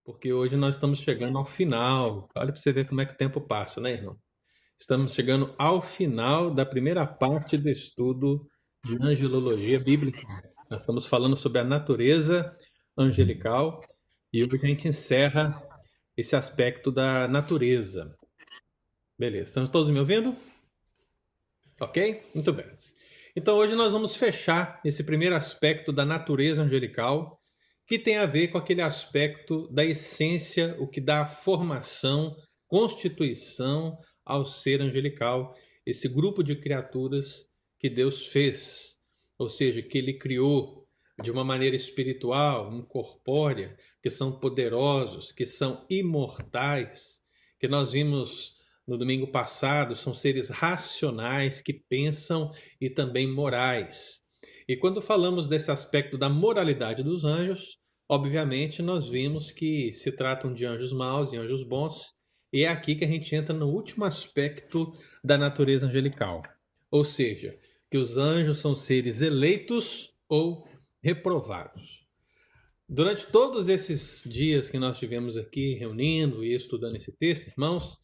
porque hoje nós estamos chegando ao final. Olha para você ver como é que o tempo passa, né, irmão? Estamos chegando ao final da primeira parte do estudo de angelologia bíblica. Nós estamos falando sobre a natureza angelical e hoje a gente encerra esse aspecto da natureza. Beleza, estamos todos me ouvindo? Ok? Muito bem. Então hoje nós vamos fechar esse primeiro aspecto da natureza angelical, que tem a ver com aquele aspecto da essência, o que dá formação, constituição ao ser angelical, esse grupo de criaturas que Deus fez, ou seja, que Ele criou de uma maneira espiritual, incorpórea, que são poderosos, que são imortais, que nós vimos no domingo passado, são seres racionais que pensam e também morais. E quando falamos desse aspecto da moralidade dos anjos, obviamente nós vimos que se tratam de anjos maus e anjos bons, e é aqui que a gente entra no último aspecto da natureza angelical. Ou seja, que os anjos são seres eleitos ou reprovados. Durante todos esses dias que nós tivemos aqui reunindo e estudando esse texto, irmãos,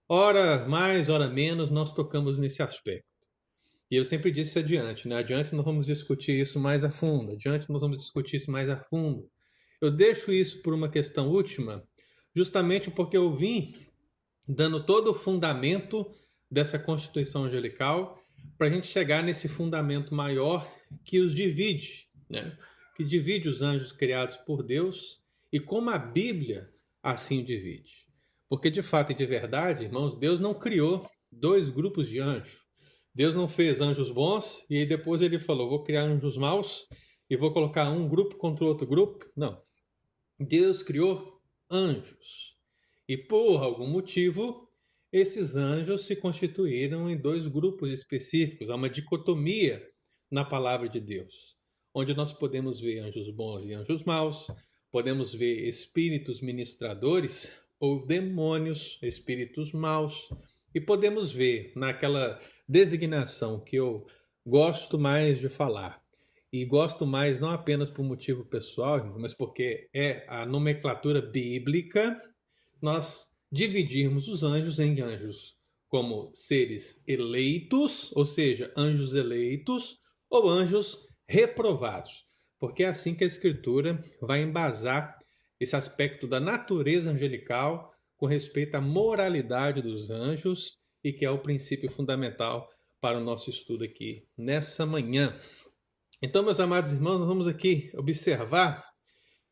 ora mais, ora menos, nós tocamos nesse aspecto. E eu sempre disse adiante, né? Adiante nós vamos discutir isso mais a fundo, adiante nós vamos discutir isso mais a fundo. Eu deixo isso por uma questão última, justamente porque eu vim dando todo o fundamento dessa constituição angelical para a gente chegar nesse fundamento maior que os divide, né? Que divide os anjos criados por Deus e como a Bíblia assim divide. Porque de fato e de verdade, irmãos, Deus não criou dois grupos de anjos. Deus não fez anjos bons e depois ele falou, vou criar anjos maus e vou colocar um grupo contra o outro grupo. Não. Deus criou anjos. E por algum motivo, esses anjos se constituíram em dois grupos específicos. Há uma dicotomia na palavra de Deus, onde nós podemos ver anjos bons e anjos maus, podemos ver espíritos ministradores ou demônios, espíritos maus, e podemos ver naquela designação que eu gosto mais de falar, e gosto mais não apenas por motivo pessoal, mas porque é a nomenclatura bíblica, nós dividirmos os anjos em anjos como seres eleitos, ou seja, anjos eleitos, ou anjos reprovados. Porque é assim que a Escritura vai embasar esse aspecto da natureza angelical com respeito à moralidade dos anjos e que é o princípio fundamental para o nosso estudo aqui nessa manhã. Então, meus amados irmãos, nós vamos aqui observar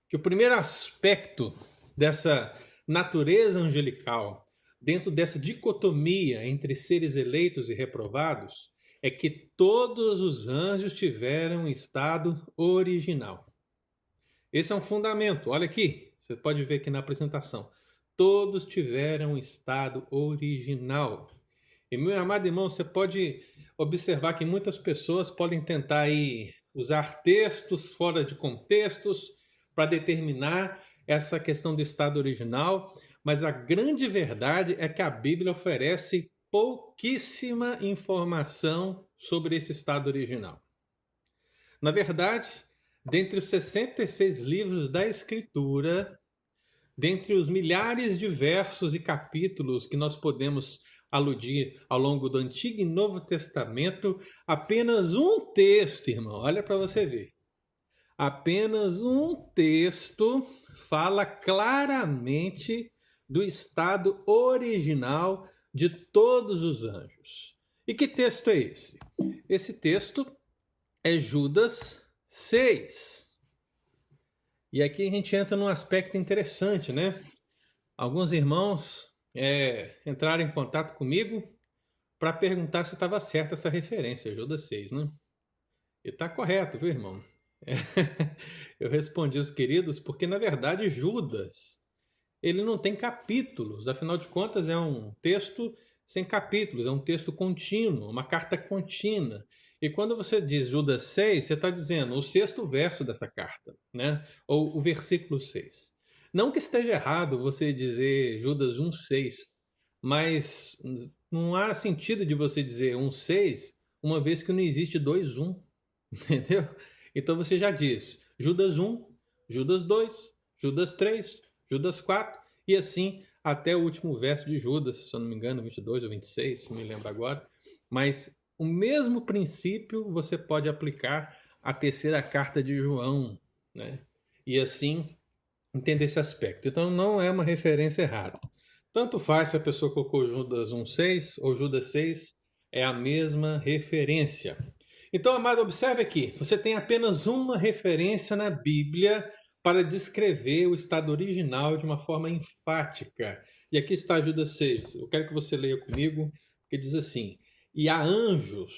que o primeiro aspecto dessa natureza angelical, dentro dessa dicotomia entre seres eleitos e reprovados, é que todos os anjos tiveram estado original. Esse é um fundamento. Olha aqui, você pode ver aqui na apresentação. Todos tiveram estado original. E, meu amado irmão, você pode observar que muitas pessoas podem tentar aí usar textos fora de contextos para determinar essa questão do estado original, mas a grande verdade é que a Bíblia oferece pouquíssima informação sobre esse estado original. Na verdade, dentre os 66 livros da Escritura, dentre os milhares de versos e capítulos que nós podemos aludir ao longo do Antigo e Novo Testamento, apenas um texto, irmão, olha para você ver. Apenas um texto fala claramente do estado original de todos os anjos. E que texto é esse? Esse texto é Judas 6. E aqui a gente entra num aspecto interessante, né? Alguns irmãos entraram em contato comigo para perguntar se estava certa essa referência, Judas 6, né? E está correto, viu, irmão? Eu respondi os queridos porque, na verdade, Judas, ele não tem capítulos. Afinal de contas, é um texto sem capítulos, é um texto contínuo, uma carta contínua. E quando você diz Judas 6, você está dizendo o sexto verso dessa carta, né? Ou o versículo 6. Não que esteja errado você dizer Judas 1,6, mas não há sentido de você dizer 1,6, uma vez que não existe 2,1, entendeu? Então você já diz Judas 1, Judas 2, Judas 3, Judas 4, e assim até o último verso de Judas, se eu não me engano, 22 ou 26, não me lembro agora. Mas o mesmo princípio você pode aplicar à terceira carta de João, né? E assim entender esse aspecto. Então não é uma referência errada. Tanto faz se a pessoa colocou Judas 1,6 ou Judas 6, é a mesma referência. Então, amado, observe aqui, você tem apenas uma referência na Bíblia para descrever o estado original de uma forma enfática. E aqui está Judas 6. Eu quero que você leia comigo, que diz assim: E há anjos,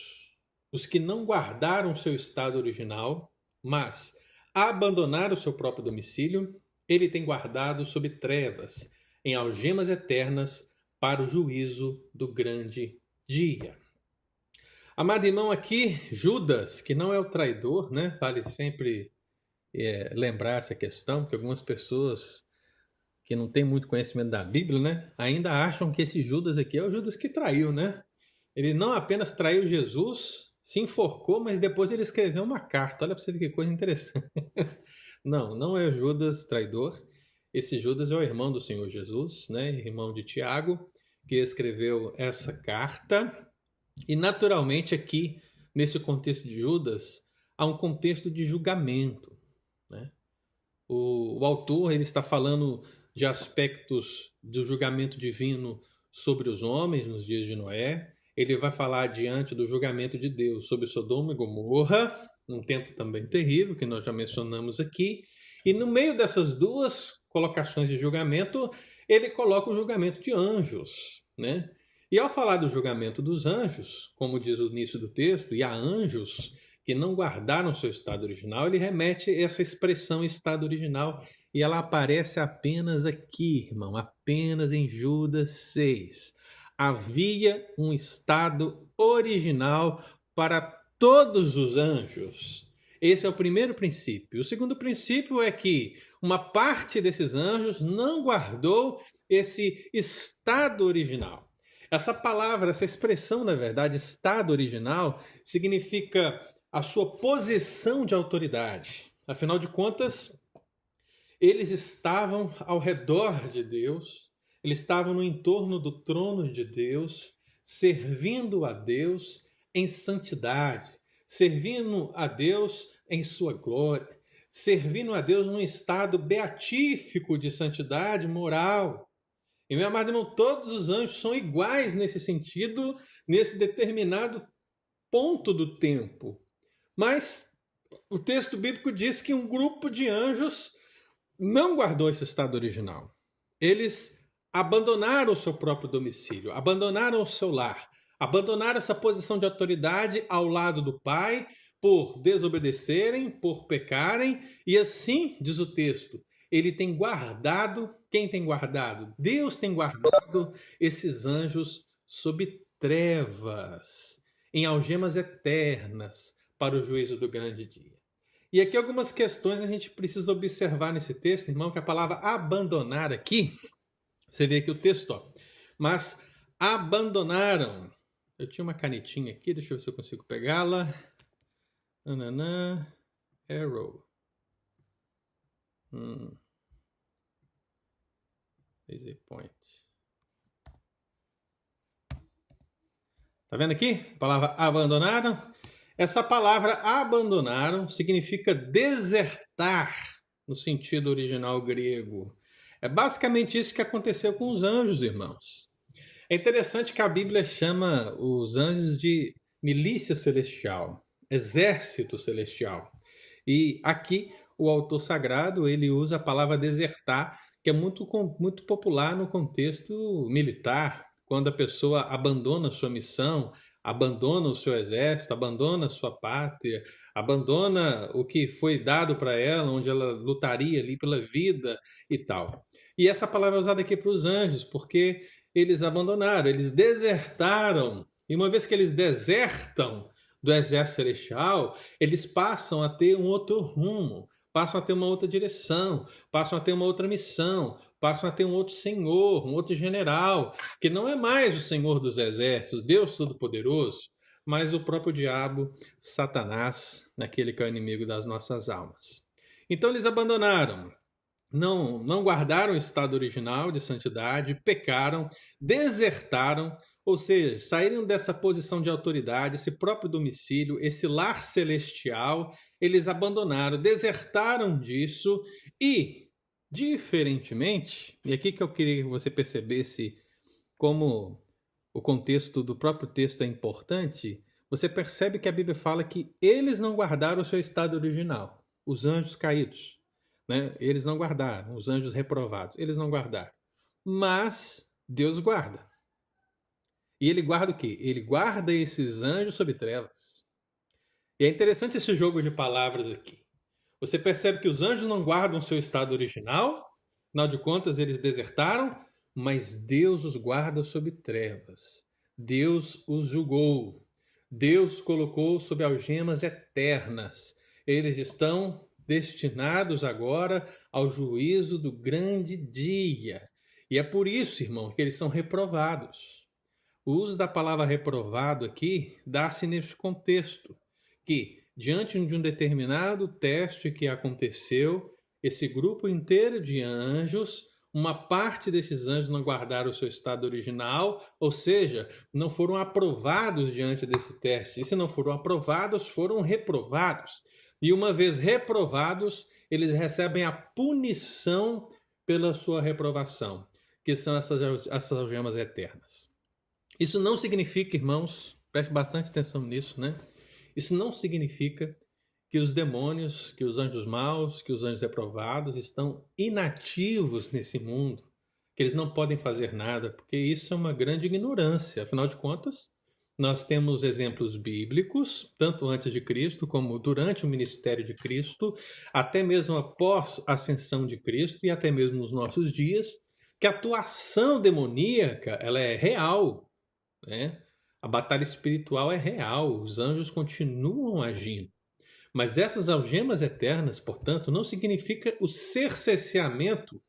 os que não guardaram seu estado original, mas abandonaram o seu próprio domicílio, ele tem guardado sob trevas, em algemas eternas, para o juízo do grande dia. Amado irmão, aqui Judas, que não é o traidor, né? Vale sempre lembrar essa questão, porque algumas pessoas que não têm muito conhecimento da Bíblia, né? Ainda acham que esse Judas aqui é o Judas que traiu, né? Ele não apenas traiu Jesus, se enforcou, mas depois ele escreveu uma carta. Olha para você ver que coisa interessante. Não é o Judas traidor. Esse Judas é o irmão do Senhor Jesus, né? Irmão de Tiago, que escreveu essa carta. E naturalmente aqui, nesse contexto de Judas, há um contexto de julgamento, né? O autor ele está falando de aspectos do julgamento divino sobre os homens nos dias de Noé. Ele vai falar diante do julgamento de Deus sobre Sodoma e Gomorra, num tempo também terrível, que nós já mencionamos aqui. E no meio dessas duas colocações de julgamento, ele coloca o julgamento de anjos, né? E ao falar do julgamento dos anjos, como diz o início do texto, e há anjos que não guardaram seu estado original, ele remete a essa expressão estado original, e ela aparece apenas aqui, irmão, apenas em Judas 6. Havia um estado original para todos os anjos. Esse é o primeiro princípio. O segundo princípio é que uma parte desses anjos não guardou esse estado original. Essa palavra, essa expressão, na verdade, estado original, significa a sua posição de autoridade. Afinal de contas, eles estavam ao redor de Deus, eles estavam no entorno do trono de Deus, servindo a Deus em santidade, servindo a Deus em sua glória, servindo a Deus num estado beatífico de santidade moral. E, meu amado irmão, todos os anjos são iguais nesse sentido, nesse determinado ponto do tempo. Mas o texto bíblico diz que um grupo de anjos não guardou esse estado original. Eles abandonaram o seu próprio domicílio, abandonaram o seu lar, abandonaram essa posição de autoridade ao lado do Pai por desobedecerem, por pecarem, e assim, diz o texto, ele tem guardado, quem tem guardado? Deus tem guardado esses anjos sob trevas, em algemas eternas, para o juízo do grande dia. E aqui algumas questões a gente precisa observar nesse texto, irmão, que a palavra abandonar aqui, você vê aqui o texto, ó, mas abandonaram. Eu tinha uma canetinha aqui, deixa eu ver se eu consigo pegá-la. Arrow. Easy point. Tá vendo aqui? A palavra abandonaram. Essa palavra abandonaram significa desertar, no sentido original grego. É basicamente isso que aconteceu com os anjos, irmãos. É interessante que a Bíblia chama os anjos de milícia celestial, exército celestial. E aqui o autor sagrado ele usa a palavra desertar, que é muito popular no contexto militar, quando a pessoa abandona sua missão, abandona o seu exército, abandona a sua pátria, abandona o que foi dado para ela, onde ela lutaria ali pela vida e tal. E essa palavra é usada aqui para os anjos, porque eles abandonaram, eles desertaram. E uma vez que eles desertam do exército celestial, eles passam a ter um outro rumo, passam a ter uma outra direção, passam a ter uma outra missão, passam a ter um outro senhor, um outro general, que não é mais o Senhor dos Exércitos, Deus Todo-Poderoso, mas o próprio diabo, Satanás, aquele que é o inimigo das nossas almas. Então eles abandonaram. não guardaram o estado original de santidade, pecaram, desertaram, ou seja, saíram dessa posição de autoridade, esse próprio domicílio, esse lar celestial, eles abandonaram, desertaram disso e, diferentemente, e aqui que eu queria que você percebesse como o contexto do próprio texto é importante, você percebe que a Bíblia fala que eles não guardaram o seu estado original, os anjos caídos. Né? Eles não guardaram, os anjos reprovados, eles não guardaram. Mas Deus guarda. E ele guarda o quê? Ele guarda esses anjos sob trevas. E é interessante esse jogo de palavras aqui. Você percebe que os anjos não guardam seu estado original, afinal de contas eles desertaram, mas Deus os guarda sob trevas. Deus os julgou. Deus colocou sob algemas eternas. Eles estão destinados agora ao juízo do grande dia. E é por isso, irmão, que eles são reprovados. O uso da palavra reprovado aqui dá-se neste contexto, que, diante de um determinado teste que aconteceu, esse grupo inteiro de anjos, uma parte desses anjos não guardaram o seu estado original, ou seja, não foram aprovados diante desse teste. E se não foram aprovados, foram reprovados. E uma vez reprovados, eles recebem a punição pela sua reprovação, que são essas algemas eternas. Isso não significa, irmãos, preste bastante atenção nisso, né? Isso não significa que os demônios, que os anjos maus, que os anjos reprovados estão inativos nesse mundo, que eles não podem fazer nada, porque isso é uma grande ignorância. Afinal de contas, nós temos exemplos bíblicos, tanto antes de Cristo como durante o ministério de Cristo, até mesmo após a ascensão de Cristo e até mesmo nos nossos dias, que a atuação demoníaca ela é real, né? A batalha espiritual é real, os anjos continuam agindo. Mas essas algemas eternas, portanto, não significa o cerceamento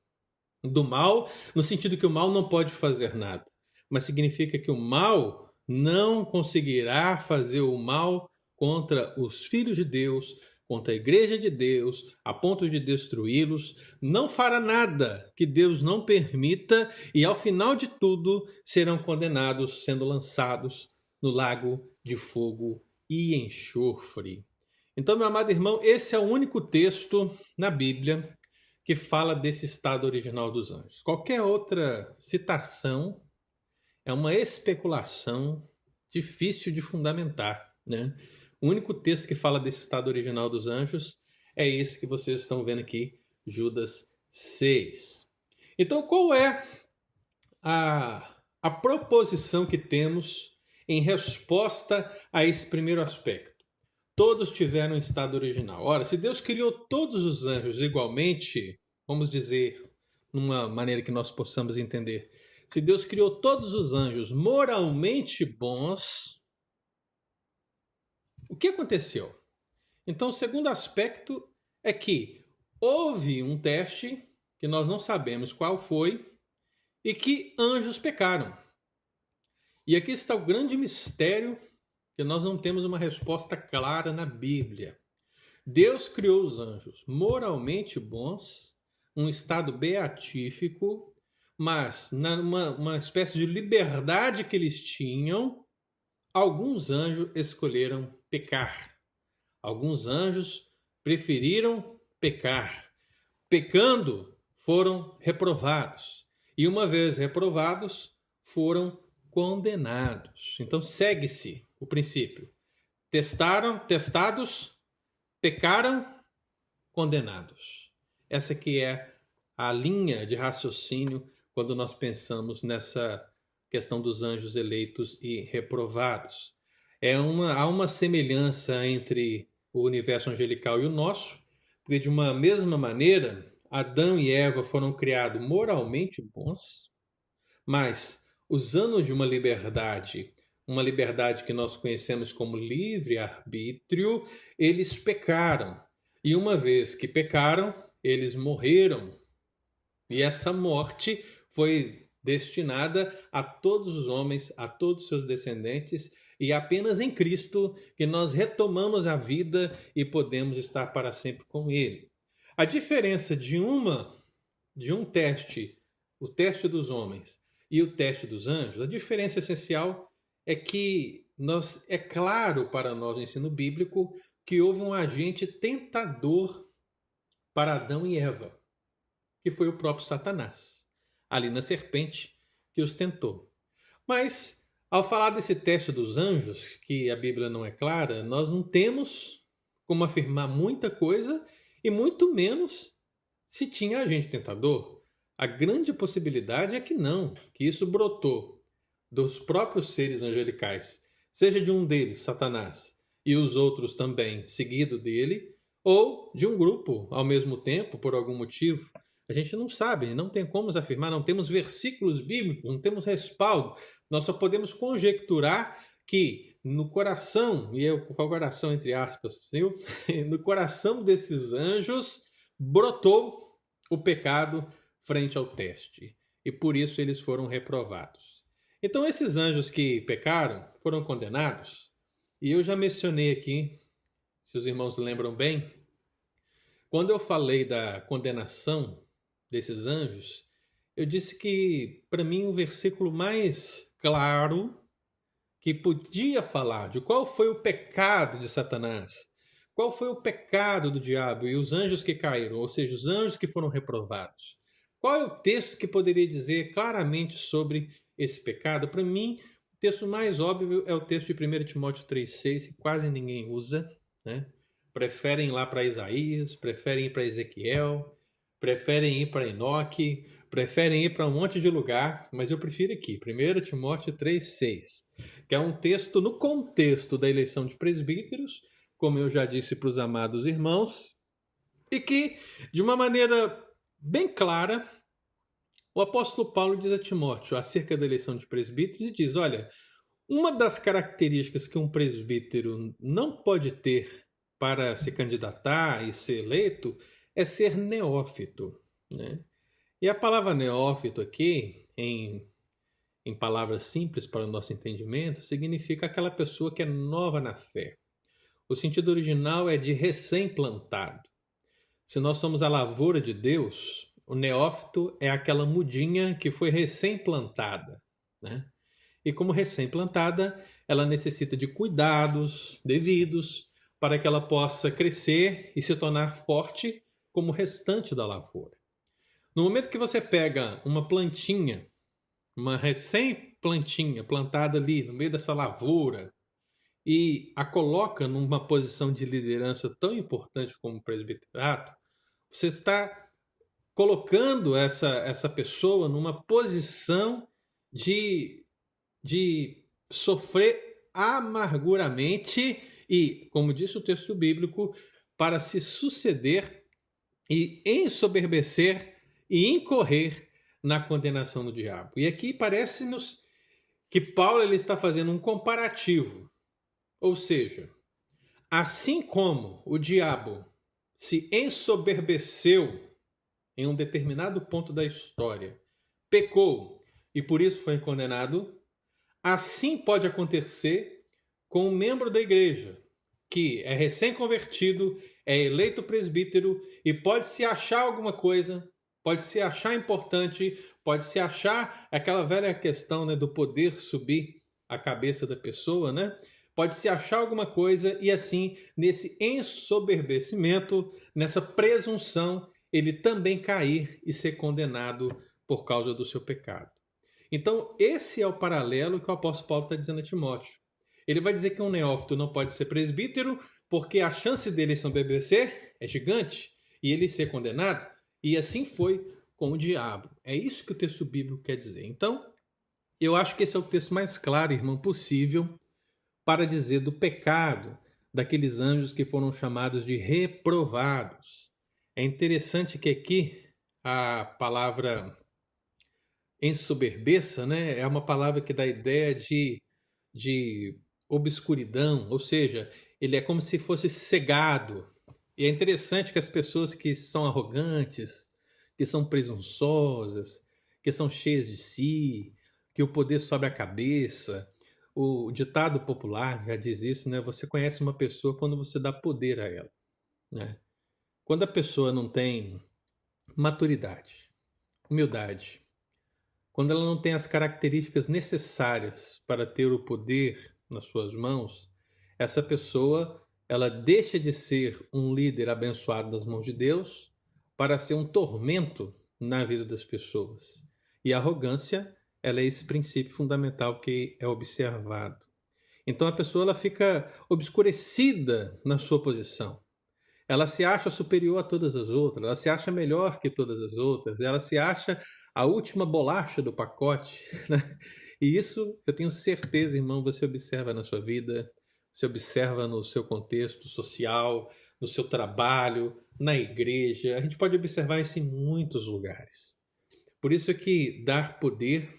do mal, no sentido que o mal não pode fazer nada, mas significa que o mal não conseguirá fazer o mal contra os filhos de Deus, contra a igreja de Deus, a ponto de destruí-los, não fará nada que Deus não permita e ao final de tudo serão condenados, sendo lançados no lago de fogo e enxofre. Então, meu amado irmão, esse é o único texto na Bíblia que fala desse estado original dos anjos. Qualquer outra citação é uma especulação difícil de fundamentar, né? O único texto que fala desse estado original dos anjos é esse que vocês estão vendo aqui, Judas 6. Então, qual é a proposição que temos em resposta a esse primeiro aspecto? Todos tiveram um estado original. Ora, se Deus criou todos os anjos igualmente, vamos dizer, numa maneira que nós possamos entender, se Deus criou todos os anjos moralmente bons, o que aconteceu? Então, o segundo aspecto é que houve um teste, que nós não sabemos qual foi, e que anjos pecaram. E aqui está o grande mistério, que nós não temos uma resposta clara na Bíblia. Deus criou os anjos moralmente bons, um estado beatífico, mas numa espécie de liberdade que eles tinham, alguns anjos escolheram pecar. Alguns anjos preferiram pecar. Pecando, foram reprovados. E uma vez reprovados, foram condenados. Então segue-se o princípio. Testados, pecaram, condenados. Essa que é a linha de raciocínio quando nós pensamos nessa questão dos anjos eleitos e reprovados. Há uma semelhança entre o universo angelical e o nosso, porque de uma mesma maneira, Adão e Eva foram criados moralmente bons, mas usando de uma liberdade que nós conhecemos como livre-arbítrio, eles pecaram. E uma vez que pecaram, eles morreram. E essa morte foi destinada a todos os homens, a todos os seus descendentes, e apenas em Cristo que nós retomamos a vida e podemos estar para sempre com Ele. A diferença de uma de um teste, o teste dos homens e o teste dos anjos, a diferença essencial é que é claro para nós no ensino bíblico que houve um agente tentador para Adão e Eva, que foi o próprio Satanás, ali na serpente que os tentou. Mas, ao falar desse teste dos anjos, que a Bíblia não é clara, nós não temos como afirmar muita coisa e muito menos se tinha agente tentador. A grande possibilidade é que não, que isso brotou dos próprios seres angelicais, seja de um deles, Satanás, e os outros também seguido dele, ou de um grupo ao mesmo tempo, por algum motivo. A gente não sabe, não tem como afirmar, não temos versículos bíblicos, não temos respaldo. Nós só podemos conjecturar que no coração, e eu com o coração entre aspas, viu? No coração desses anjos brotou o pecado frente ao teste. E por isso eles foram reprovados. Então esses anjos que pecaram foram condenados. E eu já mencionei aqui, se os irmãos lembram bem, quando eu falei da condenação desses anjos, eu disse que, para mim, o versículo mais claro que podia falar de qual foi o pecado de Satanás, qual foi o pecado do diabo e os anjos que caíram, ou seja, os anjos que foram reprovados. Qual é o texto que poderia dizer claramente sobre esse pecado? Para mim, o texto mais óbvio é o texto de 1 Timóteo 3,6, que quase ninguém usa, né? Preferem ir lá para Isaías, preferem ir para Ezequiel, preferem ir para Enoque, preferem ir para um monte de lugar, mas eu prefiro aqui, 1 Timóteo 3,6, que é um texto no contexto da eleição de presbíteros, como eu já disse para os amados irmãos, e que, de uma maneira bem clara, o apóstolo Paulo diz a Timóteo acerca da eleição de presbíteros e diz, olha, uma das características que um presbítero não pode ter para se candidatar e ser eleito é ser neófito, né? E a palavra neófito aqui, em palavras simples para o nosso entendimento, significa aquela pessoa que é nova na fé. O sentido original é de recém-plantado. Se nós somos a lavoura de Deus, o neófito é aquela mudinha que foi recém-plantada, né? E como recém-plantada, ela necessita de cuidados devidos para que ela possa crescer e se tornar forte como o restante da lavoura. No momento que você pega uma plantinha, uma recém-plantinha plantada ali no meio dessa lavoura e a coloca numa posição de liderança tão importante como o presbiterato, você está colocando essa pessoa numa posição de sofrer amarguramente e, como disse o texto bíblico, para se suceder e ensoberbecer e incorrer na condenação do diabo. E aqui parece-nos que Paulo ele está fazendo um comparativo. Ou seja, assim como o diabo se ensoberbeceu em um determinado ponto da história, pecou e por isso foi condenado, assim pode acontecer com um membro da igreja que é recém-convertido, é eleito presbítero e pode se achar alguma coisa, pode se achar importante, pode se achar aquela velha questão, né, do poder subir a cabeça da pessoa, né? Pode se achar alguma coisa e assim, nesse ensoberbecimento, nessa presunção, ele também cair e ser condenado por causa do seu pecado. Então, esse é o paralelo que o apóstolo Paulo está dizendo a Timóteo. Ele vai dizer que um neófito não pode ser presbítero porque a chance dele se ensoberbecer é gigante e ele ser condenado. E assim foi com o diabo. É isso que o texto bíblico quer dizer. Então, eu acho que esse é o texto mais claro, irmão, possível para dizer do pecado daqueles anjos que foram chamados de reprovados. É interessante que aqui a palavra ensoberbeça, né, é uma palavra que dá a ideia de obscuridão, ou seja, ele é como se fosse cegado. E é interessante que as pessoas que são arrogantes, que são presunçosas, que são cheias de si, que o poder sobe a cabeça, o ditado popular já diz isso, né? Você conhece uma pessoa quando você dá poder a ela, né? Quando a pessoa não tem maturidade, humildade. Quando ela não tem as características necessárias para ter o poder nas suas mãos, essa pessoa ela deixa de ser um líder abençoado das mãos de Deus para ser um tormento na vida das pessoas. E a arrogância, ela é esse princípio fundamental que é observado. Então a pessoa ela fica obscurecida na sua posição. Ela se acha superior a todas as outras, ela se acha melhor que todas as outras, ela se acha a última bolacha do pacote, né? E isso eu tenho certeza, irmão, você observa na sua vida, você observa no seu contexto social, no seu trabalho, na igreja. A gente pode observar isso em muitos lugares. Por isso é que dar poder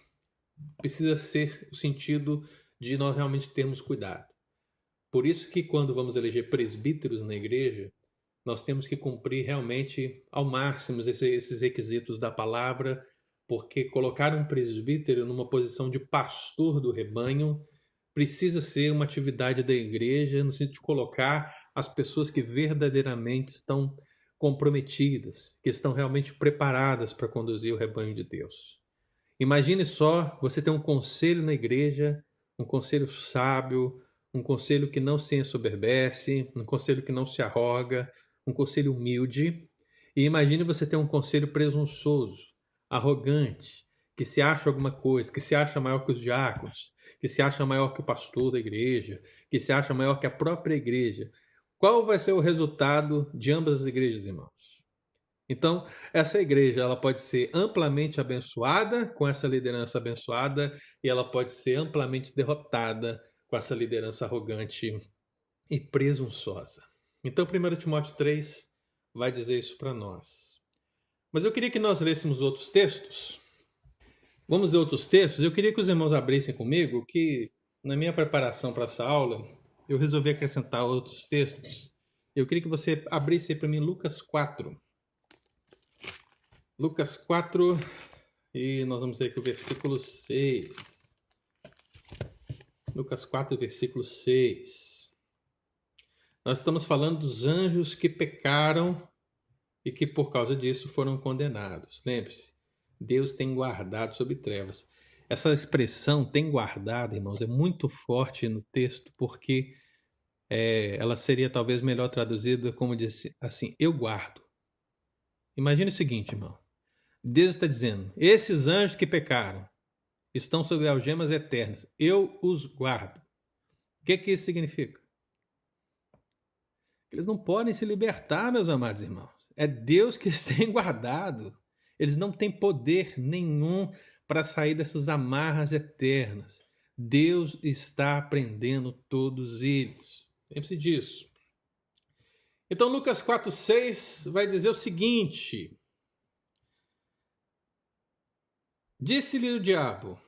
precisa ser o sentido de nós realmente termos cuidado. Por isso que quando vamos eleger presbíteros na igreja, nós temos que cumprir realmente ao máximo esses requisitos da palavra, porque colocar um presbítero numa posição de pastor do rebanho precisa ser uma atividade da igreja, no sentido de colocar as pessoas que verdadeiramente estão comprometidas, que estão realmente preparadas para conduzir o rebanho de Deus. Imagine só você ter um conselho na igreja, um conselho sábio, um conselho que não se ensoberbece, um conselho que não se arroga, um conselho humilde. E imagine você ter um conselho presunçoso, arrogante, que se acha alguma coisa, que se acha maior que os diáconos, que se acha maior que o pastor da igreja, que se acha maior que a própria igreja. Qual vai ser o resultado de ambas as igrejas, irmãos? Então, essa igreja ela pode ser amplamente abençoada com essa liderança abençoada e ela pode ser amplamente derrotada com essa liderança arrogante e presunçosa. Então, 1 Timóteo 3 vai dizer isso para nós. Mas eu queria que nós lêssemos outros textos. Vamos ler outros textos. Eu queria que os irmãos abrissem comigo que, na minha preparação para essa aula, eu resolvi acrescentar outros textos. Eu queria que você abrisse para mim Lucas 4. Lucas 4, e nós vamos ler aqui o versículo 6. Lucas 4, versículo 6. Nós estamos falando dos anjos que pecaram e que por causa disso foram condenados. Lembre-se, Deus tem guardado sob trevas. Essa expressão tem guardado, irmãos, é muito forte no texto porque ela seria talvez melhor traduzida como disse assim, eu guardo. Imagine o seguinte, irmão. Deus está dizendo, esses anjos que pecaram estão sob algemas eternas. Eu os guardo. O que isso significa? Eles não podem se libertar, meus amados irmãos. É Deus que os tem guardado. Eles não têm poder nenhum para sair dessas amarras eternas. Deus está prendendo todos eles. Lembre-se disso. Então, Lucas 4,6 vai dizer o seguinte. Disse-lhe o diabo,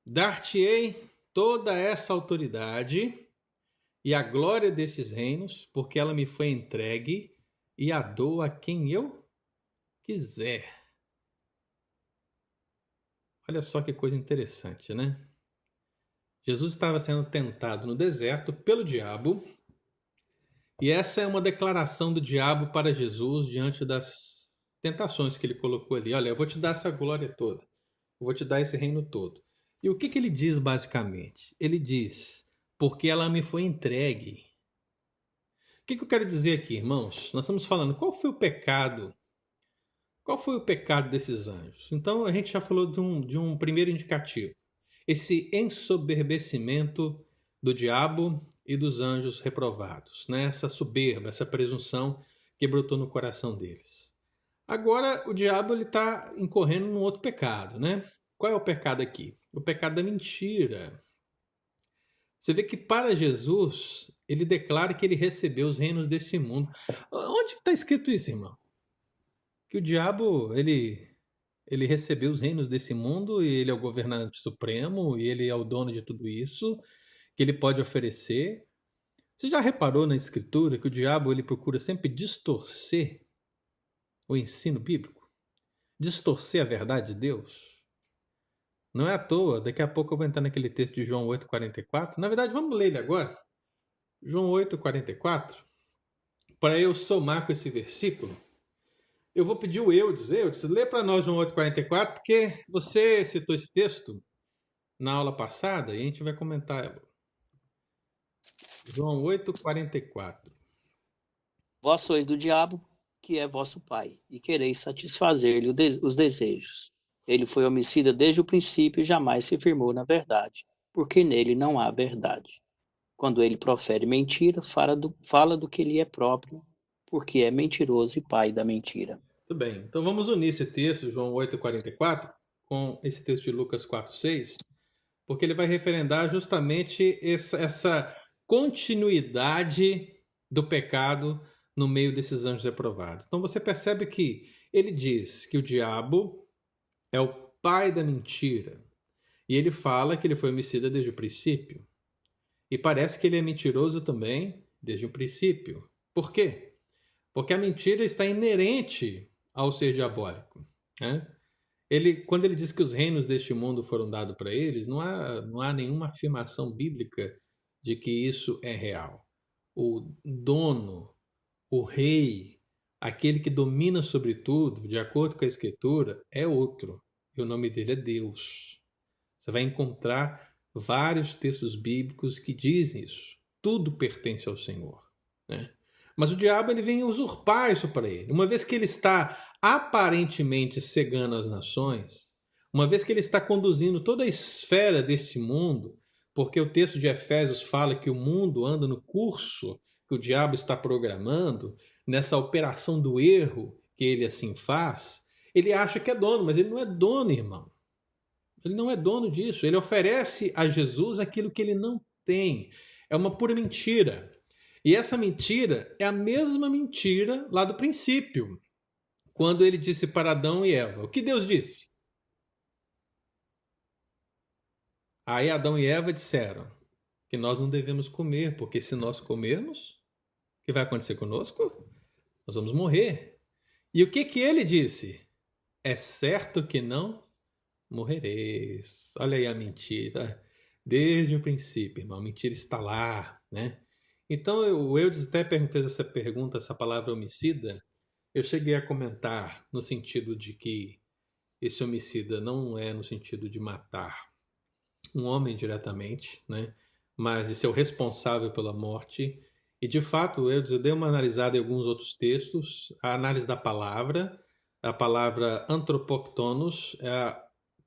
dar-te-ei toda essa autoridade e a glória destes reinos, porque ela me foi entregue e a dou a quem eu quiser. Olha só que coisa interessante, né? Jesus estava sendo tentado no deserto pelo diabo, e essa é uma declaração do diabo para Jesus diante das tentações que ele colocou ali. Olha, eu vou te dar essa glória toda. Eu vou te dar esse reino todo. E o que ele diz basicamente? Ele diz, porque ela me foi entregue. O que eu quero dizer aqui, irmãos? Nós estamos falando, qual foi o pecado? Qual foi o pecado desses anjos? Então a gente já falou de um primeiro indicativo. Esse ensoberbecimento do diabo e dos anjos reprovados. Né? Essa soberba, essa presunção que brotou no coração deles. Agora, o diabo está incorrendo num outro pecado, né? Qual é o pecado aqui? O pecado da mentira. Você vê que para Jesus, ele declara que ele recebeu os reinos deste mundo. Onde está escrito isso, irmão? Que o diabo, ele recebeu os reinos desse mundo e ele é o governante supremo e ele é o dono de tudo isso, que ele pode oferecer. Você já reparou na escritura que o diabo ele procura sempre distorcer o ensino bíblico? Distorcer a verdade de Deus? Não é à toa, daqui a pouco eu vou entrar naquele texto de João 8,44. Na verdade, vamos ler ele agora. João 8,44. Para eu somar com esse versículo, Eu vou pedir o Eudes, lê para nós João 8,44, porque você citou esse texto na aula passada e a gente vai comentar ela. João 8,44. Vós sois do diabo, que é vosso pai, e quereis satisfazer-lhe os desejos. Ele foi homicida desde o princípio e jamais se firmou na verdade, porque nele não há verdade. Quando ele profere mentira, fala do que lhe é próprio, porque é mentiroso e pai da mentira. Tudo bem, então vamos unir esse texto, João 8,44, com esse texto de Lucas 4,6, porque ele vai referendar justamente essa continuidade do pecado no meio desses anjos reprovados. Então você percebe que ele diz que o diabo é o pai da mentira. E ele fala que ele foi homicida desde o princípio. E parece que ele é mentiroso também desde o princípio. Por quê? Porque a mentira está inerente ao ser diabólico, né? Quando ele diz que os reinos deste mundo foram dados para eles, não há nenhuma afirmação bíblica de que isso é real. O dono, o rei, aquele que domina sobre tudo, de acordo com a Escritura, é outro. E o nome dele é Deus. Você vai encontrar vários textos bíblicos que dizem isso. Tudo pertence ao Senhor, né? Mas o diabo ele vem usurpar isso para ele. Uma vez que ele está aparentemente cegando as nações, uma vez que ele está conduzindo toda a esfera deste mundo, porque o texto de Efésios fala que o mundo anda no curso que o diabo está programando, nessa operação do erro que ele assim faz, ele acha que é dono, mas ele não é dono, irmão. Ele não é dono disso. Ele oferece a Jesus aquilo que ele não tem. É uma pura mentira. E essa mentira é a mesma mentira lá do princípio, quando ele disse para Adão e Eva. O que Deus disse? Aí Adão e Eva disseram que nós não devemos comer, porque se nós comermos, o que vai acontecer conosco? Nós vamos morrer. E o que ele disse? É certo que não morrereis. Olha aí a mentira. Desde o princípio, irmão. A mentira está lá, né? Então, o Eudes até fez essa pergunta, essa palavra homicida. Eu cheguei a comentar no sentido de que esse homicida não é no sentido de matar um homem diretamente, né? Mas de ser o responsável pela morte. E, de fato, eu dei uma analisada em alguns outros textos. A análise da palavra, a palavra antropoctonos,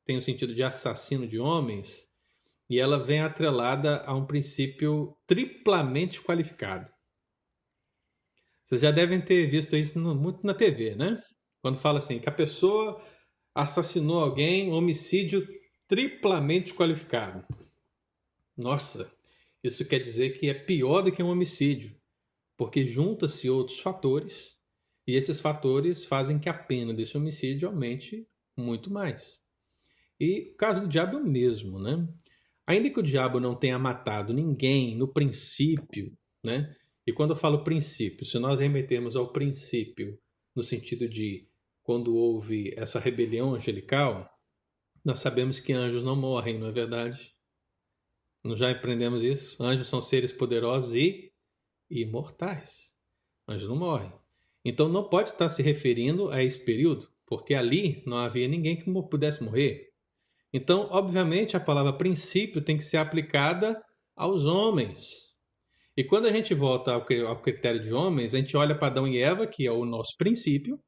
tem o sentido de assassino de homens, e ela vem atrelada a um princípio triplamente qualificado. Vocês já devem ter visto isso muito na TV, né? Quando fala assim, que a pessoa assassinou alguém, um homicídio triplamente qualificado. Nossa, isso quer dizer que é pior do que um homicídio, porque junta-se outros fatores, e esses fatores fazem que a pena desse homicídio aumente muito mais. E o caso do diabo é o mesmo, né? Ainda que o diabo não tenha matado ninguém no princípio, né? E quando eu falo princípio, se nós remetermos ao princípio no sentido de quando houve essa rebelião angelical, nós sabemos que anjos não morrem, não é verdade? Nós já aprendemos isso. Anjos são seres poderosos e imortais. Anjos não morrem. Então não pode estar se referindo a esse período, porque ali não havia ninguém que pudesse morrer. Então, obviamente, a palavra princípio tem que ser aplicada aos homens. E quando a gente volta ao critério de homens, a gente olha para Adão e Eva, que é o nosso princípio,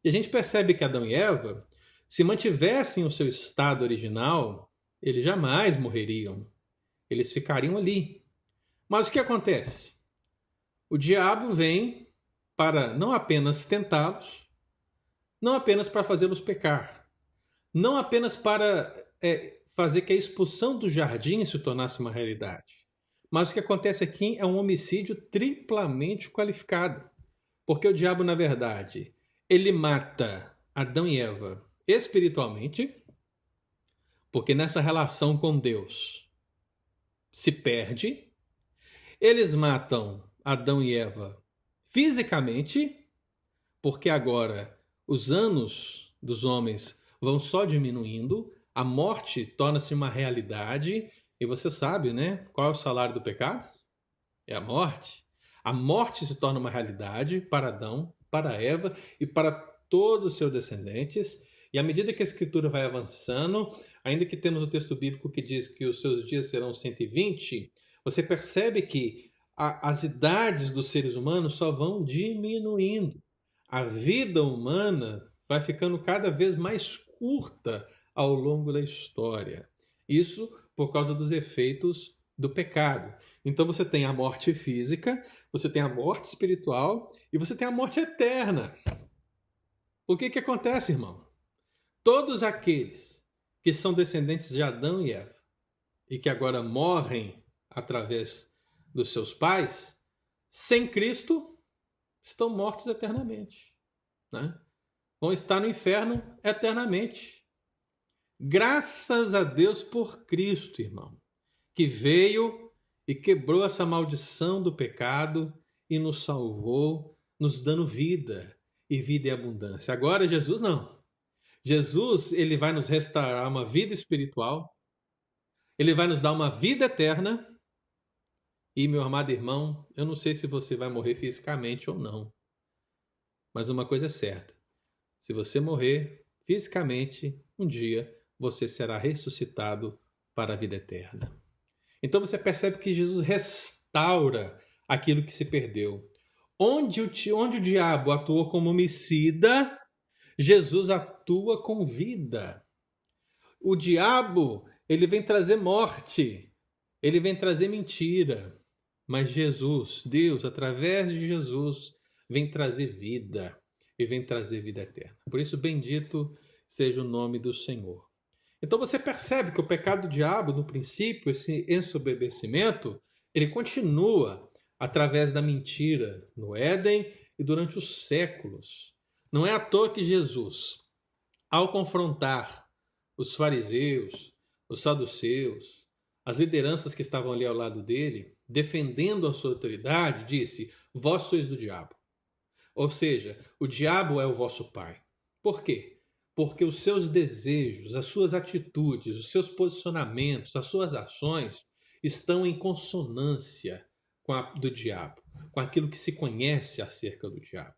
e a gente percebe que Adão e Eva, se mantivessem o seu estado original, eles jamais morreriam. Eles ficariam ali. Mas o que acontece? O diabo vem para não apenas tentá-los, não apenas para fazê-los pecar, não apenas para fazer que a expulsão do jardim se tornasse uma realidade. Mas o que acontece aqui é um homicídio triplamente qualificado. Porque o diabo, na verdade, ele mata Adão e Eva espiritualmente, porque nessa relação com Deus se perde. Eles matam Adão e Eva fisicamente, porque agora os anos dos homens vão só diminuindo, a morte torna-se uma realidade, e você sabe, né? Qual é o salário do pecado? É a morte. A morte se torna uma realidade para Adão, para Eva e para todos os seus descendentes. E à medida que a Escritura vai avançando, ainda que temos o texto bíblico que diz que os seus dias serão 120, você percebe que as idades dos seres humanos só vão diminuindo. A vida humana vai ficando cada vez mais curta ao longo da história. Isso por causa dos efeitos do pecado. Então você tem a morte física, você tem a morte espiritual e você tem a morte eterna. O que acontece, irmão? Todos aqueles que são descendentes de Adão e Eva e que agora morrem através dos seus pais, sem Cristo, estão mortos eternamente, né? Vão estar no inferno eternamente. Graças a Deus por Cristo, irmão, que veio e quebrou essa maldição do pecado e nos salvou, nos dando vida e vida em abundância. Agora Jesus não. Jesus, ele vai nos restaurar uma vida espiritual, ele vai nos dar uma vida eterna. E, meu amado irmão, eu não sei se você vai morrer fisicamente ou não, mas uma coisa é certa: se você morrer fisicamente, um dia você será ressuscitado para a vida eterna. Então você percebe que Jesus restaura aquilo que se perdeu. Onde o diabo atuou como homicida, Jesus atua com vida. O diabo, ele vem trazer morte, ele vem trazer mentira. Mas Jesus, Deus, através de Jesus, vem trazer vida e vem trazer vida eterna. Por isso, bendito seja o nome do Senhor. Então você percebe que o pecado do diabo, no princípio, esse ensoberbecimento, ele continua através da mentira no Éden e durante os séculos. Não é à toa que Jesus, ao confrontar os fariseus, os saduceus, as lideranças que estavam ali ao lado dele, defendendo a sua autoridade, disse: vós sois do diabo. Ou seja, o diabo é o vosso pai. Por quê? Porque os seus desejos, as suas atitudes, os seus posicionamentos, as suas ações estão em consonância com a do diabo, com aquilo que se conhece acerca do diabo.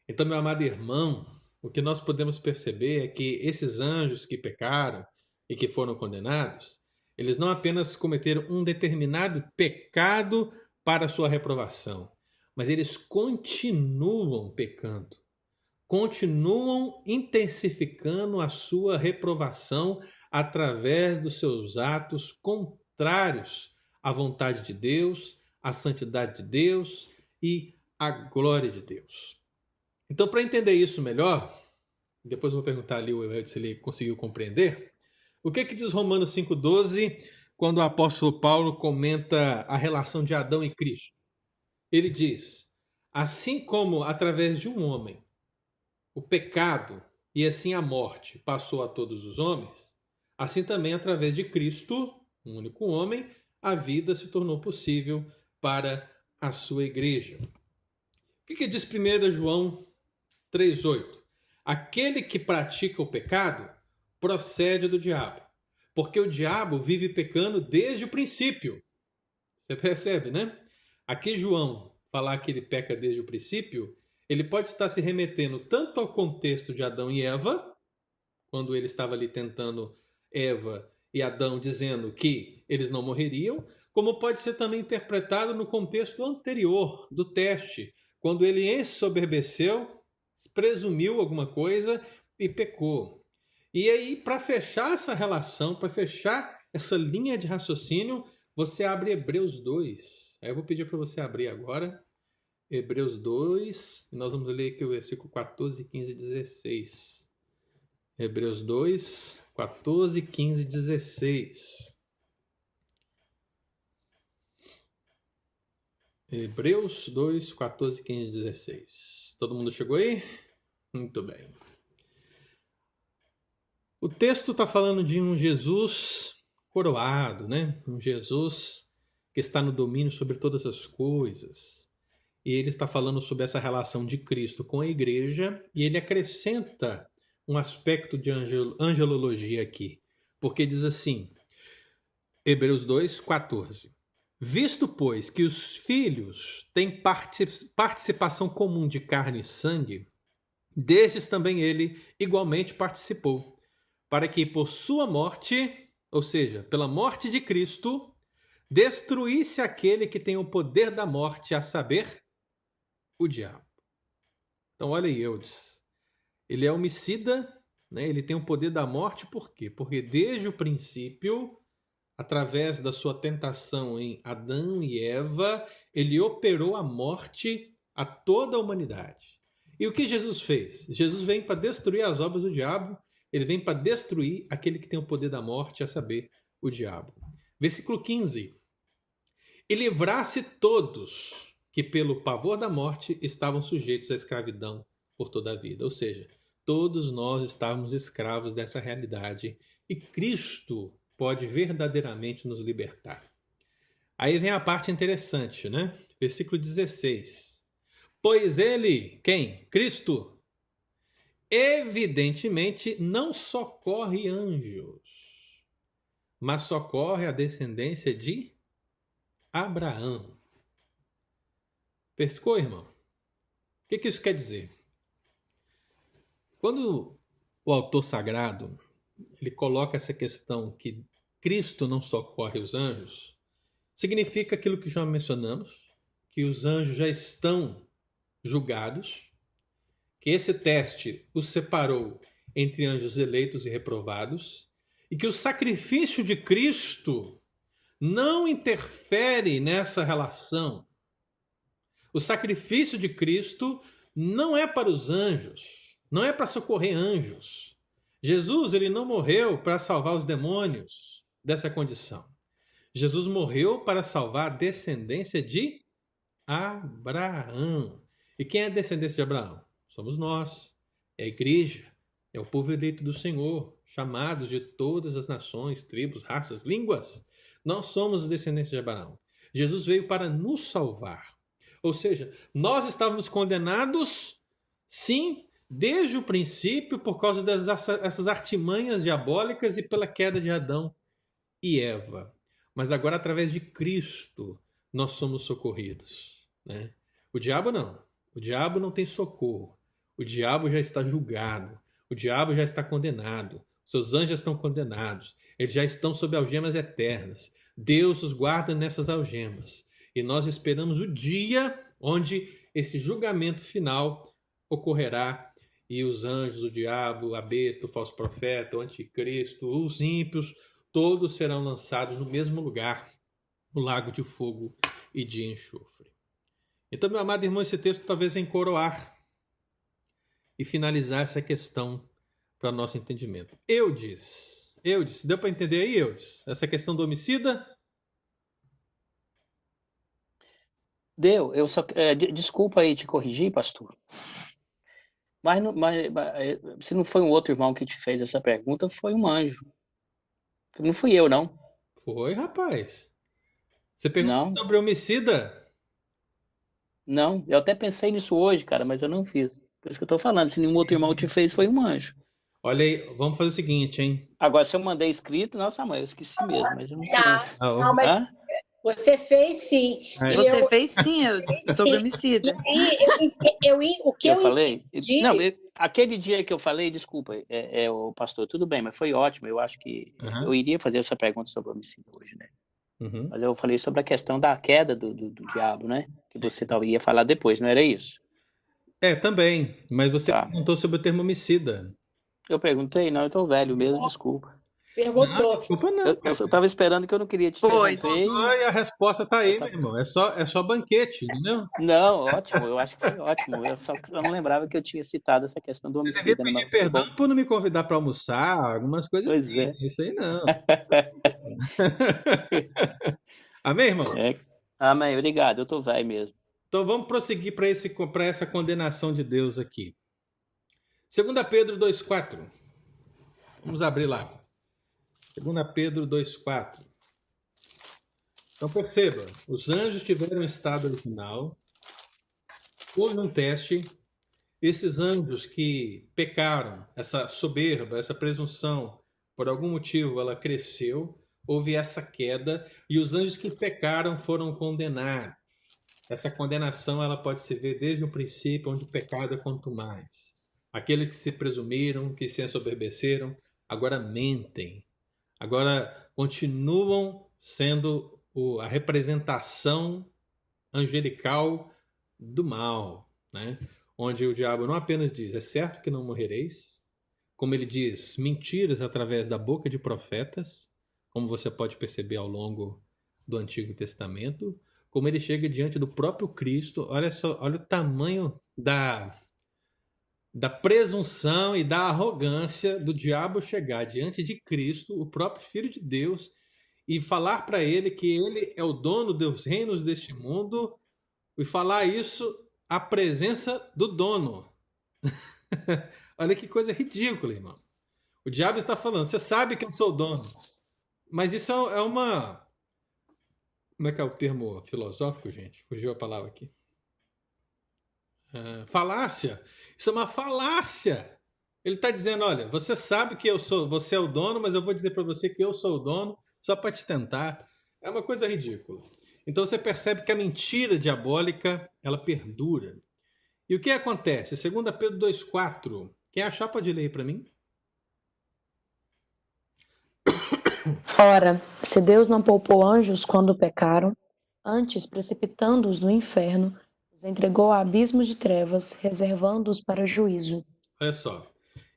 Então, meu amado irmão, o que nós podemos perceber é que esses anjos que pecaram e que foram condenados, eles não apenas cometeram um determinado pecado para a sua reprovação, mas eles continuam pecando, continuam intensificando a sua reprovação através dos seus atos contrários à vontade de Deus, à santidade de Deus e à glória de Deus. Então, para entender isso melhor, depois eu vou perguntar ali ao Everton se ele conseguiu compreender, o que diz Romanos 5,12 quando o apóstolo Paulo comenta a relação de Adão e Cristo? Ele diz: assim como através de um homem o pecado e assim a morte passou a todos os homens, assim também através de Cristo, um único homem, a vida se tornou possível para a sua igreja. O que diz 1 João 3,8? Aquele que pratica o pecado procede do diabo, porque o diabo vive pecando desde o princípio. Você percebe, né? Aqui João falar que ele peca desde o princípio, ele pode estar se remetendo tanto ao contexto de Adão e Eva, quando ele estava ali tentando Eva e Adão dizendo que eles não morreriam, como pode ser também interpretado no contexto anterior do teste, quando ele ensoberbeceu, presumiu alguma coisa e pecou. E aí, para fechar essa relação, para fechar essa linha de raciocínio, você abre Hebreus 2. Aí eu vou pedir para você abrir agora Hebreus 2, e nós vamos ler aqui o versículo 14, 15 e 16. Hebreus 2, 14, 15 e 16. Hebreus 2, 14, 15 e 16. Todo mundo chegou aí? Muito bem. O texto está falando de um Jesus coroado, né? Um Jesus que está no domínio sobre todas as coisas. E ele está falando sobre essa relação de Cristo com a igreja, e ele acrescenta um aspecto de angelologia aqui, porque diz assim, Hebreus 2, 14. Visto, pois, que os filhos têm participação comum de carne e sangue, destes também ele igualmente participou, para que por sua morte, ou seja, pela morte de Cristo, destruísse aquele que tem o poder da morte, a saber, o diabo. Então olha aí, Eudes. Ele é homicida, né? Ele tem o poder da morte, por quê? Porque desde o princípio, através da sua tentação em Adão e Eva, ele operou a morte a toda a humanidade. E o que Jesus fez? Jesus vem para destruir as obras do diabo, ele vem para destruir aquele que tem o poder da morte, a saber, o diabo. Versículo 15. E livrasse todos que pelo pavor da morte estavam sujeitos à escravidão por toda a vida. Ou seja, todos nós estávamos escravos dessa realidade e Cristo pode verdadeiramente nos libertar. Aí vem a parte interessante, né? Versículo 16. Pois ele, quem? Cristo, evidentemente não socorre anjos, mas socorre a descendência de Abraão. Pescou, irmão? O que isso quer dizer? Quando o autor sagrado ele coloca essa questão que Cristo não socorre os anjos, significa aquilo que já mencionamos, que os anjos já estão julgados, que esse teste os separou entre anjos eleitos e reprovados, e que o sacrifício de Cristo não interfere nessa relação. O sacrifício de Cristo não é para os anjos, não é para socorrer anjos. Jesus ele não morreu para salvar os demônios dessa condição. Jesus morreu para salvar a descendência de Abraão. E quem é a descendência de Abraão? Somos nós, é a igreja, é o povo eleito do Senhor, chamados de todas as nações, tribos, raças, línguas. Nós somos os descendentes de Abraão. Jesus veio para nos salvar. Ou seja, nós estávamos condenados, sim, desde o princípio, por causa dessas artimanhas diabólicas e pela queda de Adão e Eva. Mas agora, através de Cristo, nós somos socorridos, né? O diabo não. O diabo não tem socorro. O diabo já está julgado. O diabo já está condenado. Seus anjos já estão condenados. Eles já estão sob algemas eternas. Deus os guarda nessas algemas. E nós esperamos o dia onde esse julgamento final ocorrerá e os anjos, o diabo, a besta, o falso profeta, o anticristo, os ímpios, todos serão lançados no mesmo lugar, no lago de fogo e de enxofre. Então, meu amado irmão, esse texto talvez venha coroar e finalizar essa questão para nosso entendimento. Eudes, deu para entender aí, Eudes? Essa questão do homicida? Deu, eu só. Desculpa aí te corrigir, pastor. Mas se não foi um outro irmão que te fez essa pergunta, foi um anjo. Não fui eu, não. Foi, rapaz. Você perguntou Não. sobre homicida? Não, eu até pensei nisso hoje, cara, mas eu não fiz. Por isso que eu tô falando, se nenhum outro irmão te fez, foi um anjo. Olha aí, vamos fazer o seguinte, hein? Agora, se eu mandei escrito, nossa mãe, eu esqueci mesmo, mas eu não fiz. Não, mas você fez sim. Você fez sim, sobre homicida. O que eu falei? entendi... Não, aquele dia que eu falei, desculpa, o pastor, tudo bem, mas foi ótimo. Eu acho que eu iria fazer essa pergunta sobre homicídio hoje, né? Mas eu falei sobre a questão da queda do diabo, né? Que você talvez ia falar depois, não era isso? Também. Mas você perguntou sobre o termo homicida. Eu perguntei, não, eu tô velho mesmo, desculpa. Perguntou. Não, desculpa não. Eu tava esperando que eu não queria te interromper. E a resposta tá aí, meu irmão. É só banquete, entendeu? Não, ótimo. Eu acho que foi ótimo. Eu não lembrava que eu tinha citado essa questão do homicídio. Você devia pedir perdão por não me convidar para almoçar, algumas coisas pois assim. É. Isso aí não. Amém, irmão? Amém, obrigado. Eu tô velho mesmo. Então vamos prosseguir para essa condenação de Deus aqui. 2 Pedro 2,4. Vamos abrir lá. 2 Pedro 2,4. Então perceba, os anjos tiveram um estado original, houve um teste, esses anjos que pecaram, essa soberba, essa presunção, por algum motivo ela cresceu, houve essa queda, e os anjos que pecaram foram condenados. Essa condenação ela pode se ver desde o princípio, onde o pecado é quanto mais. Aqueles que se presumiram, que se ensoberbeceram, agora mentem. Agora continuam sendo a representação angelical do mal, né? Onde o diabo não apenas diz, é certo que não morrereis, como ele diz mentiras através da boca de profetas, como você pode perceber ao longo do Antigo Testamento, como ele chega diante do próprio Cristo. Olha só, olha o tamanho da presunção e da arrogância do diabo chegar diante de Cristo, o próprio Filho de Deus, e falar para ele que ele é o dono dos reinos deste mundo, e falar isso à presença do dono. Olha que coisa ridícula, irmão. O diabo está falando, você sabe que eu sou o dono. Mas isso é uma... Como é que é o termo filosófico, gente? Fugiu a palavra aqui. Falácia. Isso é uma falácia. Ele está dizendo, olha, você sabe que você é o dono, mas eu vou dizer para você que eu sou o dono só para te tentar. É uma coisa ridícula. Então você percebe que a mentira diabólica, ela perdura. E o que acontece? 2 Pedro 2,4. Quem achar pode ler aí para mim? Ora, se Deus não poupou anjos quando pecaram, antes precipitando-os no inferno, os entregou a abismos de trevas, reservando-os para juízo. Olha só.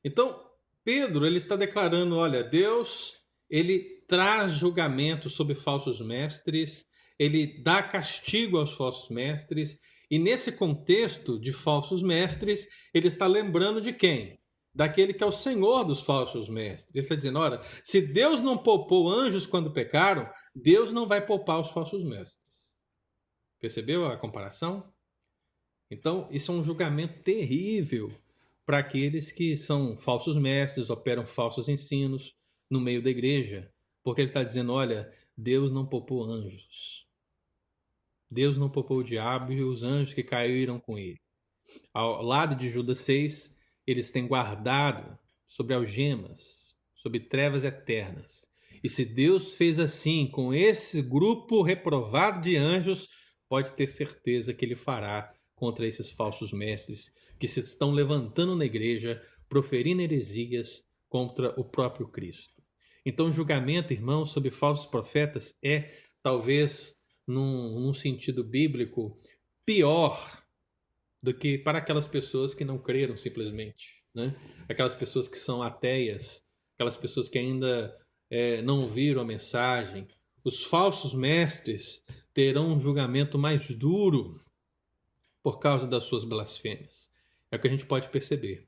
Então, Pedro, ele está declarando, olha, Deus, ele traz julgamento sobre falsos mestres, ele dá castigo aos falsos mestres, e nesse contexto de falsos mestres, ele está lembrando de quem? Daquele que é o Senhor dos falsos mestres. Ele está dizendo, olha, se Deus não poupou anjos quando pecaram, Deus não vai poupar os falsos mestres. Percebeu a comparação? Então, isso é um julgamento terrível para aqueles que são falsos mestres, operam falsos ensinos no meio da igreja. Porque ele está dizendo, olha, Deus não poupou anjos. Deus não poupou o diabo e os anjos que caíram com ele. Ao lado de Judas 6, eles têm guardado sobre algemas, sobre trevas eternas. E se Deus fez assim com esse grupo reprovado de anjos, pode ter certeza que ele fará contra esses falsos mestres que se estão levantando na igreja, proferindo heresias contra o próprio Cristo. Então o julgamento, irmãos, sobre falsos profetas é, talvez, num sentido bíblico, pior do que para aquelas pessoas que não creram simplesmente, né? Aquelas pessoas que são ateias, aquelas pessoas que ainda não viram a mensagem. Os falsos mestres terão um julgamento mais duro por causa das suas blasfêmias. É o que a gente pode perceber.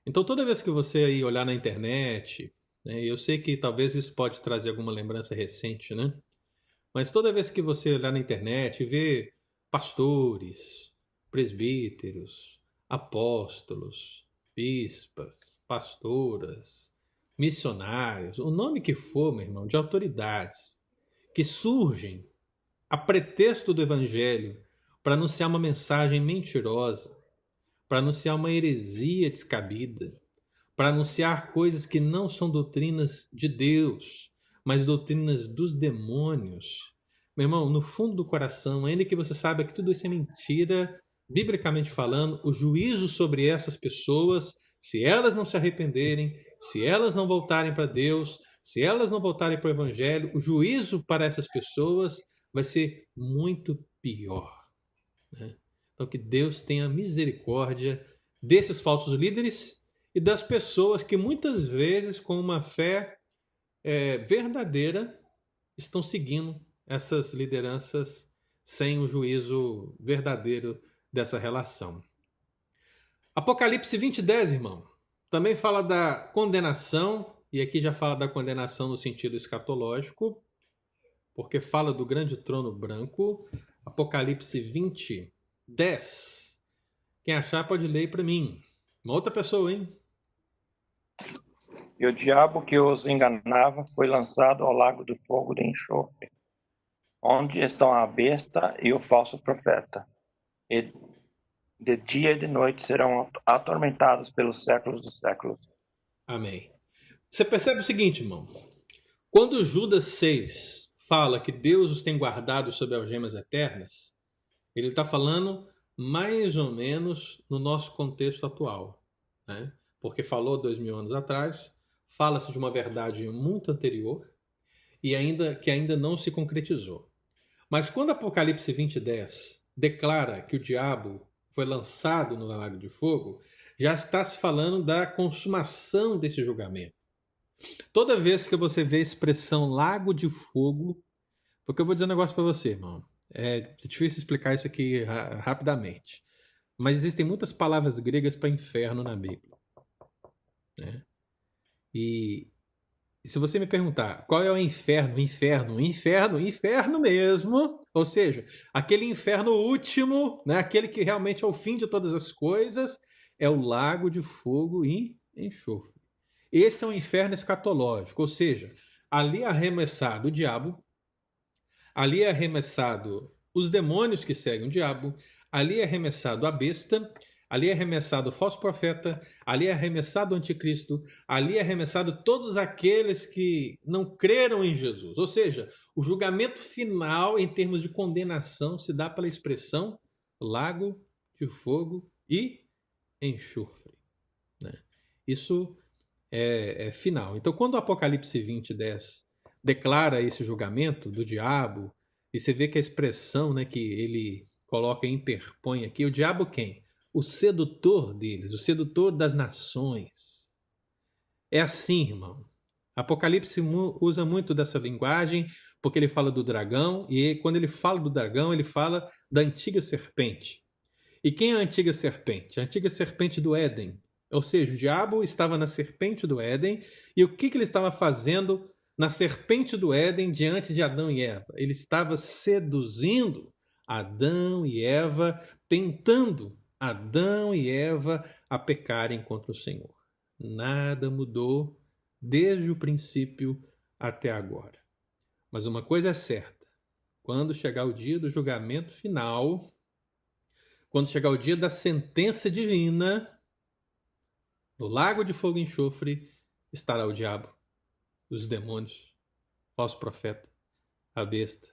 Então, toda vez que você aí olhar na internet, né, eu sei que talvez isso pode trazer alguma lembrança recente, né? Mas toda vez que você olhar na internet e ver pastores, presbíteros, apóstolos, bispas, pastoras, missionários, o nome que for, meu irmão, de autoridades que surgem a pretexto do evangelho para anunciar uma mensagem mentirosa, para anunciar uma heresia descabida, para anunciar coisas que não são doutrinas de Deus, mas doutrinas dos demônios. Meu irmão, no fundo do coração, ainda que você saiba que tudo isso é mentira, biblicamente falando, o juízo sobre essas pessoas, se elas não se arrependerem, se elas não voltarem para Deus, se elas não voltarem para o Evangelho, o juízo para essas pessoas vai ser muito pior, né? Então que Deus tenha misericórdia desses falsos líderes e das pessoas que muitas vezes, com uma fé verdadeira, estão seguindo essas lideranças sem o juízo verdadeiro dessa relação. Apocalipse 20:10, irmão, também fala da condenação, e aqui já fala da condenação no sentido escatológico, porque fala do grande trono branco. Apocalipse 20:10. Quem achar pode ler para mim. Uma outra pessoa, hein? E o diabo que os enganava foi lançado ao lago do fogo de enxofre, onde estão a besta e o falso profeta. E de dia e de noite serão atormentados pelos séculos dos séculos. Amém. Você percebe o seguinte, irmão. Quando Judas 6 fala que Deus os tem guardado sob algemas eternas, ele está falando mais ou menos no nosso contexto atual. né? Porque falou 2000 anos atrás, fala-se de uma verdade muito anterior e que ainda não se concretizou. Mas quando Apocalipse 20:10 declara que o diabo foi lançado no lago de fogo, já está se falando da consumação desse julgamento. Toda vez que você vê a expressão lago de fogo, porque eu vou dizer um negócio para você, irmão. É difícil explicar isso aqui rapidamente. Mas existem muitas palavras gregas para inferno na Bíblia, né? E se você me perguntar qual é o inferno, inferno mesmo, ou seja, aquele inferno último, né, aquele que realmente é o fim de todas as coisas, é o lago de fogo e enxofre. Esse é um inferno escatológico, ou seja, ali é arremessado o diabo, ali é arremessado os demônios que seguem o diabo, ali é arremessado a besta, ali é arremessado o falso profeta, ali é arremessado o anticristo, ali é arremessado todos aqueles que não creram em Jesus. Ou seja, o julgamento final em termos de condenação se dá pela expressão lago de fogo e enxofre, né? Isso é final. Então, quando o Apocalipse 20:10 declara esse julgamento do diabo, e você vê que a expressão, né, que ele coloca, interpõe aqui, o diabo quem? O sedutor deles, o sedutor das nações. É assim, irmão. Apocalipse usa muito dessa linguagem, porque ele fala do dragão, e quando ele fala do dragão, ele fala da antiga serpente. E quem é a antiga serpente? A antiga serpente do Éden. Ou seja, o diabo estava na serpente do Éden, e o que ele estava fazendo na serpente do Éden diante de Adão e Eva? Ele estava seduzindo Adão e Eva, tentando Adão e Eva a pecarem contra o Senhor. Nada mudou desde o princípio até agora. Mas uma coisa é certa: quando chegar o dia do julgamento final, quando chegar o dia da sentença divina, no lago de fogo e enxofre estará o diabo, os demônios, o falso profeta, a besta,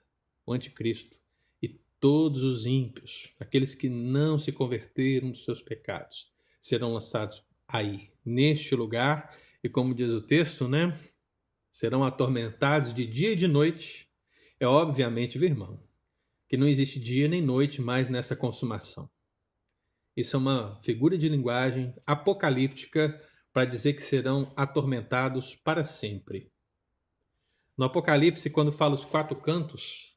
o anticristo e todos os ímpios, aqueles que não se converteram dos seus pecados, serão lançados aí, neste lugar, e como diz o texto, né, serão atormentados de dia e de noite. É obviamente, viu, irmão, que não existe dia nem noite mais nessa consumação. Isso é uma figura de linguagem apocalíptica para dizer que serão atormentados para sempre. No Apocalipse, quando fala os 4 cantos,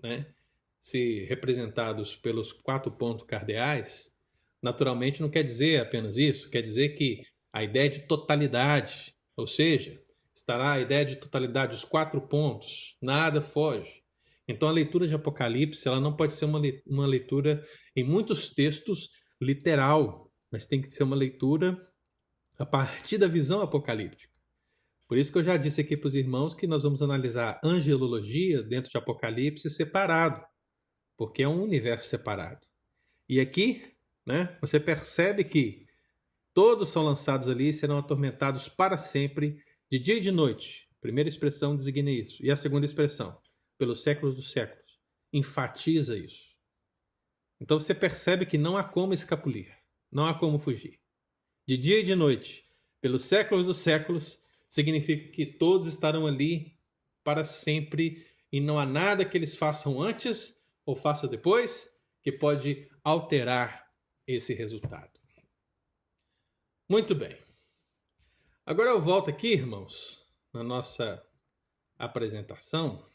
né, se representados pelos 4 pontos cardeais, naturalmente não quer dizer apenas isso, quer dizer que a ideia de totalidade, ou seja, estará a ideia de totalidade, os 4 pontos, nada foge. Então a leitura de Apocalipse ela não pode ser uma leitura, em muitos textos, literal, mas tem que ser uma leitura a partir da visão apocalíptica. Por isso que eu já disse aqui para os irmãos que nós vamos analisar angelologia dentro de Apocalipse separado, porque é um universo separado. E aqui, né, você percebe que todos são lançados ali e serão atormentados para sempre, de dia e de noite. A primeira expressão designa isso. E a segunda expressão, pelos séculos dos séculos, enfatiza isso. Então você percebe que não há como escapulir, não há como fugir. De dia e de noite, pelos séculos dos séculos, significa que todos estarão ali para sempre e não há nada que eles façam antes ou façam depois que pode alterar esse resultado. Muito bem. Agora eu volto aqui, irmãos, na nossa apresentação.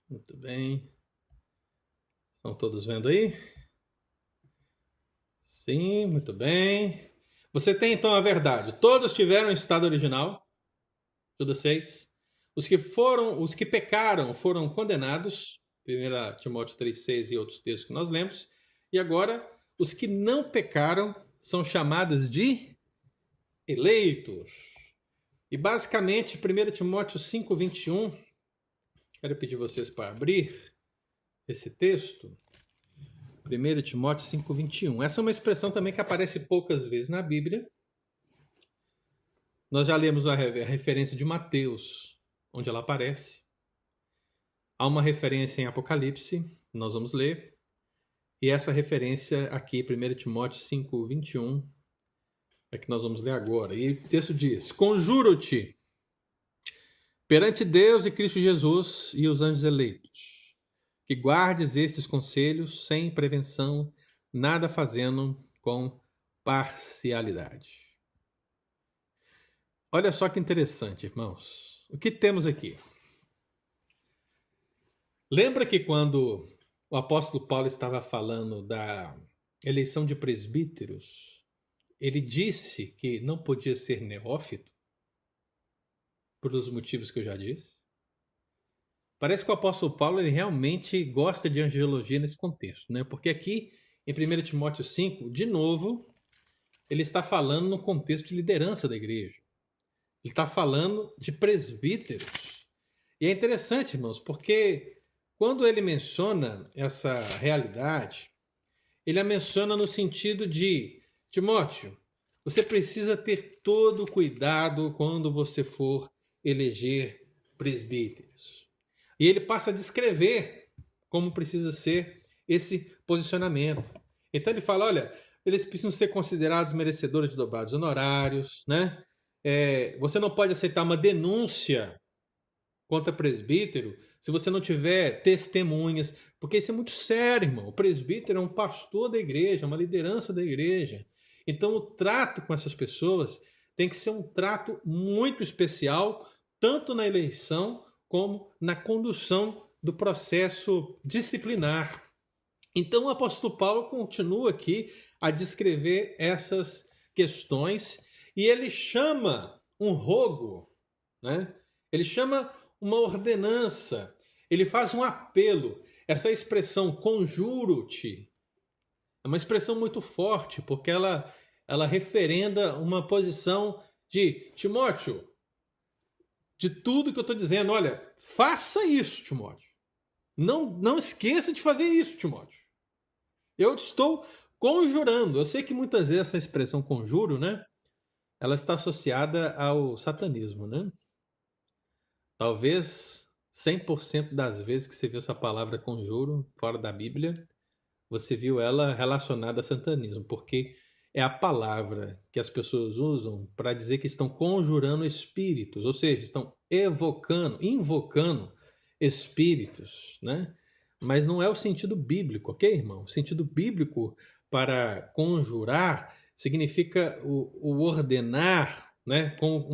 Muito bem. Estão todos vendo aí? Sim, muito bem. Você tem então a verdade. Todos tiveram estado original. Judas 6. Os que pecaram foram condenados. 1 Timóteo 3,6 e outros textos que nós lemos. E agora, os que não pecaram são chamados de eleitos. E basicamente, 1 Timóteo 5,21. Quero pedir vocês para abrir esse texto. 1 Timóteo 5,21. Essa é uma expressão também que aparece poucas vezes na Bíblia. Nós já lemos a referência de Mateus, onde ela aparece. Há uma referência em Apocalipse, nós vamos ler. E essa referência aqui, 1 Timóteo 5,21, É que nós vamos ler agora. E o texto diz: Conjuro-te perante Deus e Cristo Jesus e os anjos eleitos, que guardes estes conselhos sem prevenção, nada fazendo com parcialidade. Olha só que interessante, irmãos. O que temos aqui? Lembra que quando o apóstolo Paulo estava falando da eleição de presbíteros, ele disse que não podia ser neófito, por os motivos que eu já disse? Parece que o apóstolo Paulo ele realmente gosta de angelologia nesse contexto, né? Porque aqui, em 1 Timóteo 5, de novo, ele está falando no contexto de liderança da igreja. Ele está falando de presbíteros. E é interessante, irmãos, porque quando ele menciona essa realidade, ele a menciona no sentido de: Timóteo, você precisa ter todo o cuidado quando você for eleger presbíteros. E ele passa a descrever como precisa ser esse posicionamento. Então ele fala, olha, eles precisam ser considerados merecedores de dobrados honorários, né? Você não pode aceitar uma denúncia contra presbítero se você não tiver testemunhas, porque isso é muito sério, irmão. O presbítero é um pastor da igreja, uma liderança da igreja. Então o trato com essas pessoas tem que ser um trato muito especial, tanto na eleição como na condução do processo disciplinar. Então o apóstolo Paulo continua aqui a descrever essas questões e ele chama um rogo, né? Ele chama uma ordenança, ele faz um apelo. Essa expressão conjuro-te é uma expressão muito forte, porque ela referenda uma posição de Timóteo, de tudo que eu estou dizendo, olha, faça isso, Timóteo. Não esqueça de fazer isso, Timóteo. Eu estou conjurando. Eu sei que muitas vezes essa expressão conjuro, né? Ela está associada ao satanismo, né? Talvez 100% das vezes que você viu essa palavra conjuro fora da Bíblia, você viu ela relacionada a satanismo, porque é a palavra que as pessoas usam para dizer que estão conjurando espíritos, ou seja, estão invocando espíritos, né? Mas não é o sentido bíblico, ok, irmão? O sentido bíblico para conjurar significa o ordenar, né? Com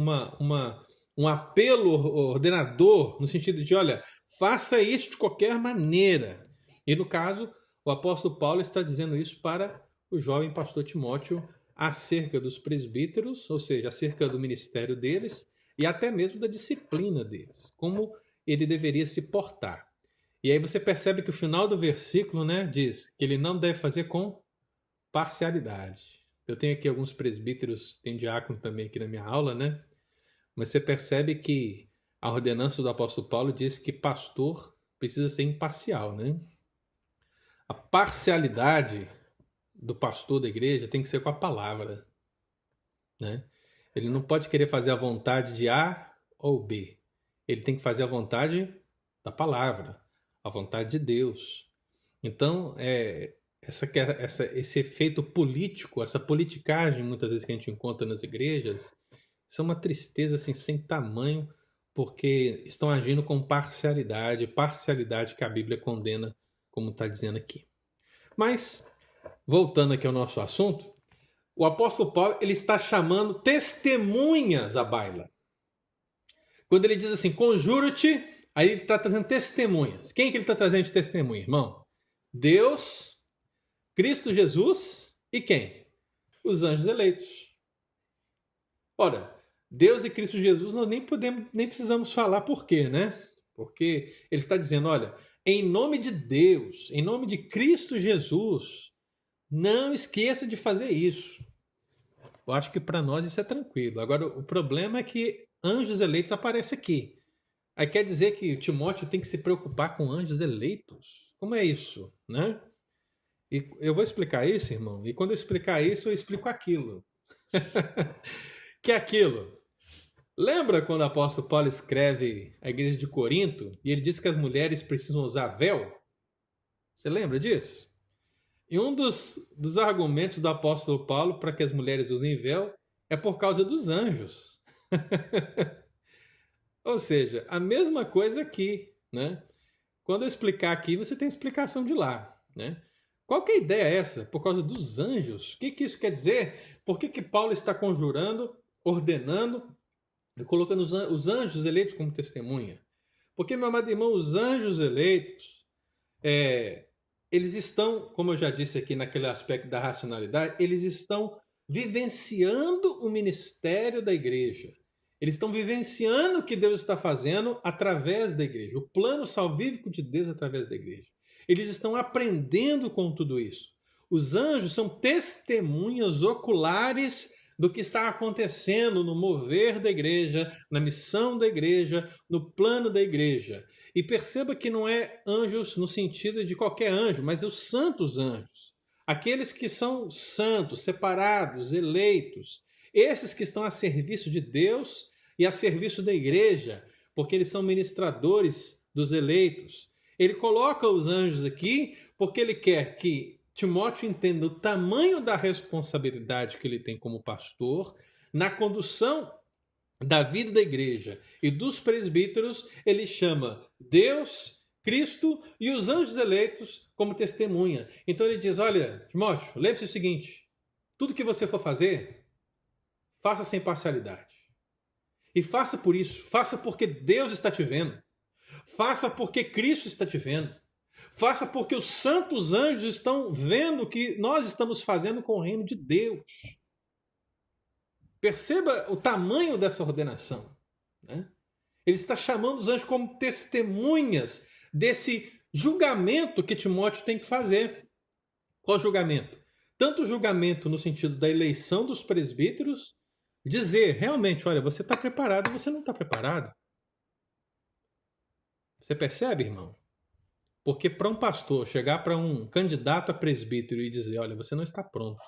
um apelo ordenador, no sentido de, olha, faça isso de qualquer maneira. E no caso, o apóstolo Paulo está dizendo isso para o jovem pastor Timóteo acerca dos presbíteros, ou seja, acerca do ministério deles e até mesmo da disciplina deles, como ele deveria se portar. E aí você percebe que o final do versículo, né, diz que ele não deve fazer com parcialidade. Eu tenho aqui alguns presbíteros, tem diácono também aqui na minha aula, né? Mas você percebe que a ordenança do apóstolo Paulo diz que pastor precisa ser imparcial, né? A parcialidade do pastor da igreja tem que ser com a palavra, né? Ele não pode querer fazer a vontade de A ou B. Ele tem que fazer a vontade da palavra, a vontade de Deus. Então, esse efeito político, essa politicagem, muitas vezes que a gente encontra nas igrejas, isso é uma tristeza assim, sem tamanho, porque estão agindo com parcialidade que a Bíblia condena, como está dizendo aqui. Mas, voltando aqui ao nosso assunto, o apóstolo Paulo ele está chamando testemunhas à baila. Quando ele diz assim, conjuro-te, aí ele está trazendo testemunhas. Quem que ele está trazendo de testemunha, irmão? Deus, Cristo Jesus e quem? Os anjos eleitos. Ora, Deus e Cristo Jesus nós nem precisamos falar por quê, né? Porque ele está dizendo, olha, em nome de Deus, em nome de Cristo Jesus, não esqueça de fazer isso. Eu acho que para nós isso é tranquilo. Agora, o problema é que anjos eleitos aparecem aqui. Aí quer dizer que Timóteo tem que se preocupar com anjos eleitos? Como é isso, né? E eu vou explicar isso, irmão. E quando eu explicar isso, eu explico aquilo. Que é aquilo? Lembra quando o apóstolo Paulo escreve a igreja de Corinto e ele diz que as mulheres precisam usar véu? Você lembra disso? E um dos argumentos do apóstolo Paulo para que as mulheres usem véu é por causa dos anjos. Ou seja, a mesma coisa aqui, né? Quando eu explicar aqui, você tem a explicação de lá, né? Qual que é a ideia essa? Por causa dos anjos. O que isso quer dizer? Por que Paulo está conjurando, ordenando e colocando os anjos eleitos como testemunha? Porque, meu amado irmão, os anjos eleitos, eles estão, como eu já disse aqui naquele aspecto da racionalidade, eles estão vivenciando o ministério da igreja. Eles estão vivenciando o que Deus está fazendo através da igreja, o plano salvífico de Deus através da igreja. Eles estão aprendendo com tudo isso. Os anjos são testemunhas oculares do que está acontecendo no mover da igreja, na missão da igreja, no plano da igreja. E perceba que não é anjos no sentido de qualquer anjo, mas os santos anjos. Aqueles que são santos, separados, eleitos. Esses que estão a serviço de Deus e a serviço da igreja, porque eles são ministradores dos eleitos. Ele coloca os anjos aqui porque ele quer que Timóteo entenda o tamanho da responsabilidade que ele tem como pastor na condução da vida da igreja. E dos presbíteros, ele chama Deus, Cristo e os anjos eleitos como testemunha. Então ele diz, olha, Timóteo, lembre-se o seguinte, tudo que você for fazer, faça sem parcialidade. E faça por isso, faça porque Deus está te vendo. Faça porque Cristo está te vendo. Faça porque os santos anjos estão vendo o que nós estamos fazendo com o reino de Deus. Perceba o tamanho dessa ordenação, né? Ele está chamando os anjos como testemunhas desse julgamento que Timóteo tem que fazer. Qual julgamento? Tanto o julgamento no sentido da eleição dos presbíteros, dizer realmente, olha, você está preparado ou você não está preparado. Você percebe, irmão? Porque para um pastor chegar para um candidato a presbítero e dizer, olha, você não está pronto,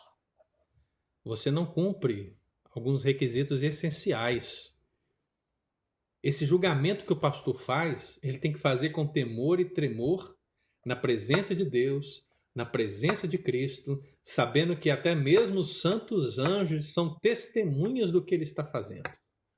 você não cumpre alguns requisitos essenciais. Esse julgamento que o pastor faz, ele tem que fazer com temor e tremor, na presença de Deus, na presença de Cristo, sabendo que até mesmo os santos anjos são testemunhas do que ele está fazendo,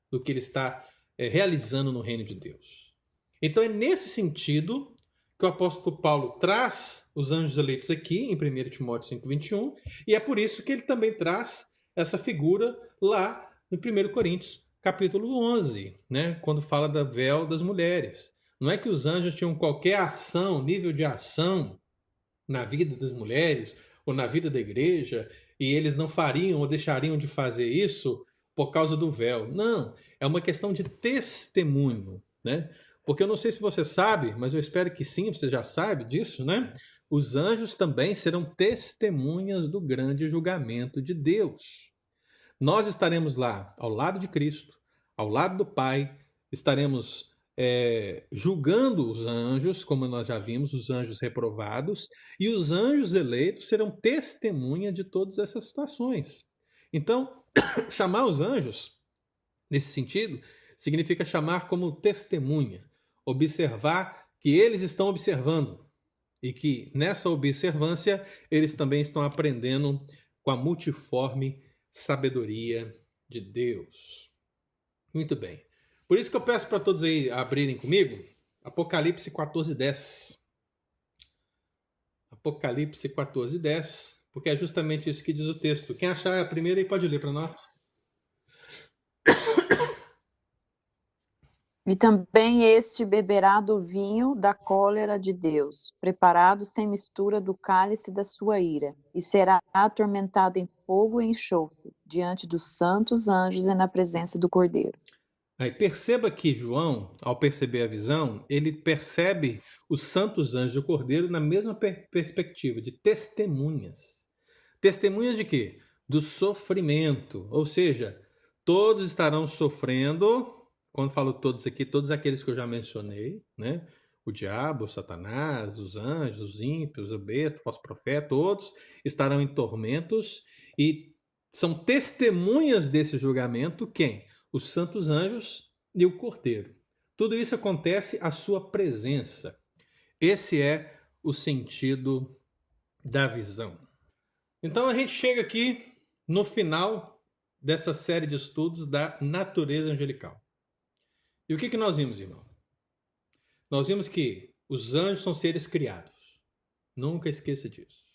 do que ele está realizando no reino de Deus. Então é nesse sentido que o apóstolo Paulo traz os anjos eleitos aqui, em 1 Timóteo 5,21, e é por isso que ele também traz essa figura lá no 1 Coríntios, capítulo 11, né? Quando fala da véu das mulheres. Não é que os anjos tinham qualquer ação, nível de ação na vida das mulheres ou na vida da igreja, e eles não fariam ou deixariam de fazer isso por causa do véu. Não, é uma questão de testemunho, né? Porque eu não sei se você sabe, mas eu espero que sim, você já sabe disso, né? Os anjos também serão testemunhas do grande julgamento de Deus. Nós estaremos lá, ao lado de Cristo, ao lado do Pai, estaremos julgando os anjos, como nós já vimos, os anjos reprovados, e os anjos eleitos serão testemunha de todas essas situações. Então, chamar os anjos, nesse sentido, significa chamar como testemunha, observar que eles estão observando e que nessa observância eles também estão aprendendo com a multiforme sabedoria de Deus. Muito bem. Por isso que eu peço para todos aí abrirem comigo Apocalipse 14:10. Apocalipse 14:10, porque é justamente isso que diz o texto. Quem achar a primeira aí pode ler para nós. E também este beberá do vinho da cólera de Deus, preparado sem mistura do cálice da sua ira, e será atormentado em fogo e enxofre, diante dos santos anjos e na presença do Cordeiro. Aí perceba que João, ao perceber a visão, ele percebe os santos anjos do Cordeiro na mesma perspectiva, de testemunhas. Testemunhas de quê? Do sofrimento, ou seja, todos estarão sofrendo. Quando falo todos aqui, todos aqueles que eu já mencionei, né? O diabo, o Satanás, os anjos, os ímpios, a besta, o falso profeta, todos estarão em tormentos e são testemunhas desse julgamento quem? Os santos anjos e o Cordeiro. Tudo isso acontece à sua presença. Esse é o sentido da visão. Então a gente chega aqui no final dessa série de estudos da natureza angelical. E o que nós vimos, irmão? Nós vimos que os anjos são seres criados. Nunca esqueça disso.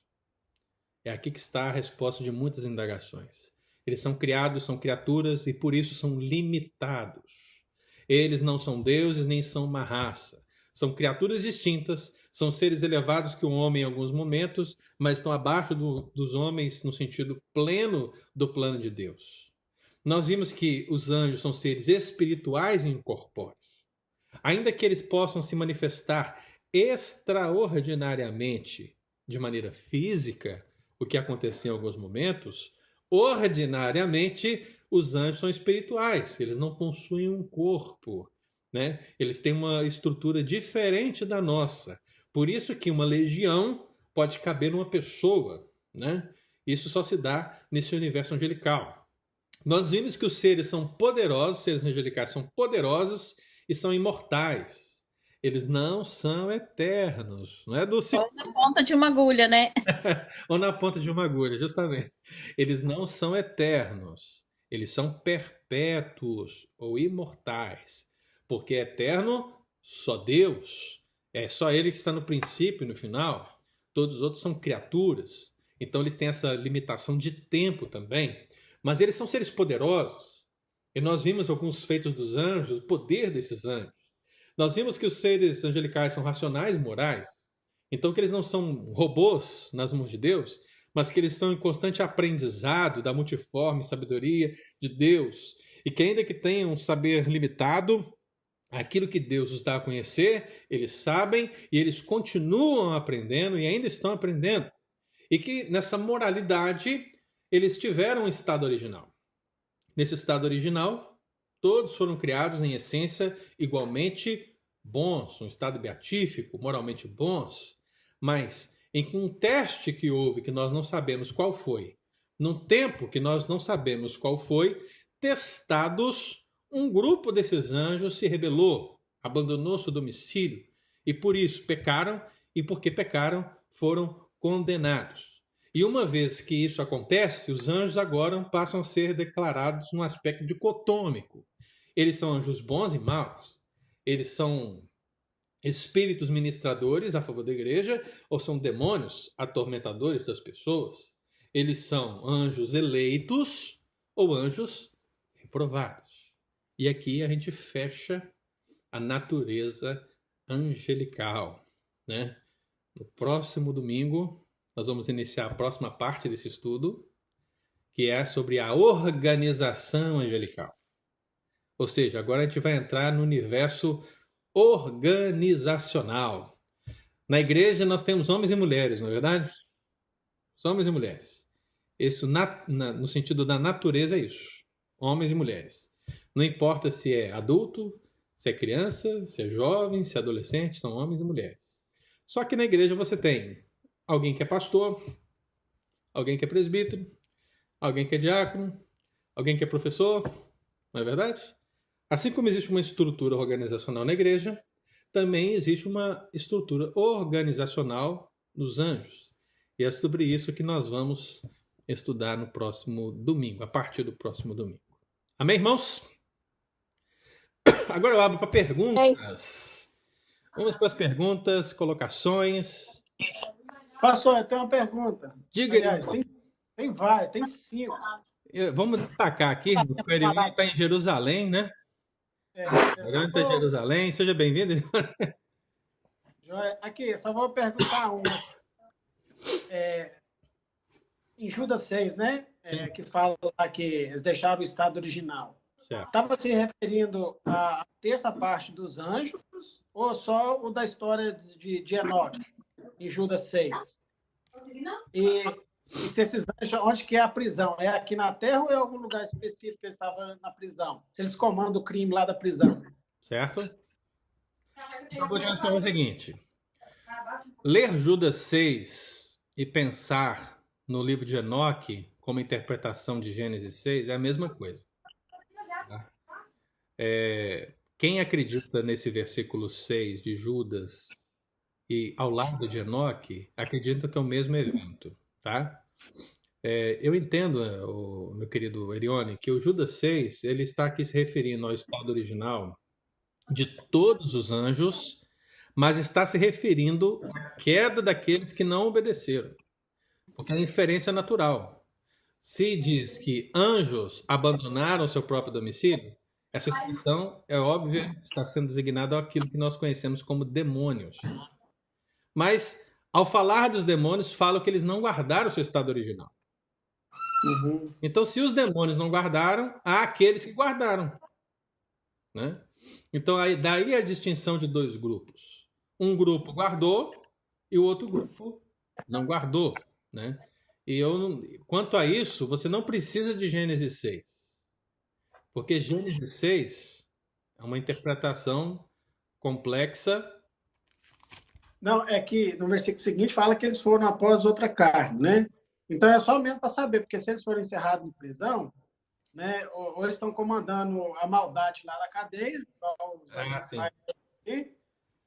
É aqui que está a resposta de muitas indagações. Eles são criados, são criaturas e por isso são limitados. Eles não são deuses nem são uma raça. São criaturas distintas, são seres elevados que o homem em alguns momentos, mas estão abaixo dos homens no sentido pleno do plano de Deus. Nós vimos que os anjos são seres espirituais e incorpóreos. Ainda que eles possam se manifestar extraordinariamente de maneira física, o que aconteceu em alguns momentos, ordinariamente os anjos são espirituais, eles não possuem um corpo, né? Eles têm uma estrutura diferente da nossa. Por isso que uma legião pode caber numa pessoa, né? Isso só se dá nesse universo angelical. Nós vimos que os seres são poderosos, os seres angelicais são poderosos e são imortais. Eles não são eternos. Não é do... Ou na ponta de uma agulha, né? Ou na ponta de uma agulha, justamente. Eles não são eternos. Eles são perpétuos ou imortais. Porque eterno, só Deus. É só Ele que está no princípio e no final. Todos os outros são criaturas. Então eles têm essa limitação de tempo também. Mas eles são seres poderosos. E nós vimos alguns feitos dos anjos, o poder desses anjos. Nós vimos que os seres angelicais são racionais, morais. Então que eles não são robôs nas mãos de Deus, mas que eles estão em constante aprendizado da multiforme sabedoria de Deus. E que ainda que tenham um saber limitado, aquilo que Deus os dá a conhecer, eles sabem e eles continuam aprendendo e ainda estão aprendendo. E que nessa moralidade eles tiveram um estado original. Nesse estado original, todos foram criados em essência igualmente bons, um estado beatífico, moralmente bons, mas em que um teste que houve, que nós não sabemos qual foi, num tempo que nós não sabemos qual foi, testados, um grupo desses anjos se rebelou, abandonou seu domicílio e por isso pecaram e porque pecaram foram condenados. E uma vez que isso acontece, os anjos agora passam a ser declarados num aspecto dicotômico. Eles são anjos bons e maus. Eles são espíritos ministradores a favor da igreja ou são demônios atormentadores das pessoas? Eles são anjos eleitos ou anjos reprovados? E aqui a gente fecha a natureza angelical, né? No próximo domingo, nós vamos iniciar a próxima parte desse estudo, que é sobre a organização angelical. Ou seja, agora a gente vai entrar no universo organizacional. Na igreja nós temos homens e mulheres, não é verdade? Homens e mulheres. Isso no sentido da natureza é isso. Homens e mulheres. Não importa se é adulto, se é criança, se é jovem, se é adolescente, são homens e mulheres. Só que na igreja você tem alguém que é pastor, alguém que é presbítero, alguém que é diácono, alguém que é professor, não é verdade? Assim como existe uma estrutura organizacional na igreja, também existe uma estrutura organizacional nos anjos. E é sobre isso que nós vamos estudar no próximo domingo, a partir do próximo domingo. Amém, irmãos? Agora eu abro para perguntas. Vamos para as perguntas, colocações. Pastor, eu tenho uma pergunta. Diga, aliás, tem várias, tem 5. Vamos destacar aqui, o Eriwan está em Jerusalém, né? Está em Jerusalém, seja bem-vindo. Aqui, só vou perguntar uma. Em Judas 6, né? Que fala lá que eles deixaram o estado original. Estava se referindo à terça parte dos anjos ou só o da história de Enoque, em Judas 6? E se esses anjos, onde que é a prisão? É aqui na Terra ou é algum lugar específico que eles estavam na prisão? Se eles comandam o crime lá da prisão. Certo? Eu vou te responder o seguinte. Ler Judas 6 e pensar no livro de Enoque como interpretação de Gênesis 6 é a mesma coisa. Tá? Quem acredita nesse versículo 6 de Judas e ao lado de Enoque, acredita que é o mesmo evento. Tá? Eu entendo, meu querido Erione, que o Judas 6 ele está aqui se referindo ao estado original de todos os anjos, mas está se referindo à queda daqueles que não obedeceram, porque é a inferência natural. Se diz que anjos abandonaram seu próprio domicílio, essa expressão é óbvia, está sendo designada àquilo que nós conhecemos como demônios. Mas, ao falar dos demônios, fala que eles não guardaram o seu estado original. Uhum. Então, se os demônios não guardaram, há aqueles que guardaram, né? Então, daí a distinção de dois grupos. Um grupo guardou e o outro grupo não guardou, né? E quanto a isso, você não precisa de Gênesis 6. Porque Gênesis 6 é uma interpretação complexa. Não, é que no versículo seguinte fala que eles foram após outra carne, né? Então é só mesmo para saber, porque se eles forem encerrados em prisão, né, ou eles estão comandando a maldade lá na cadeia,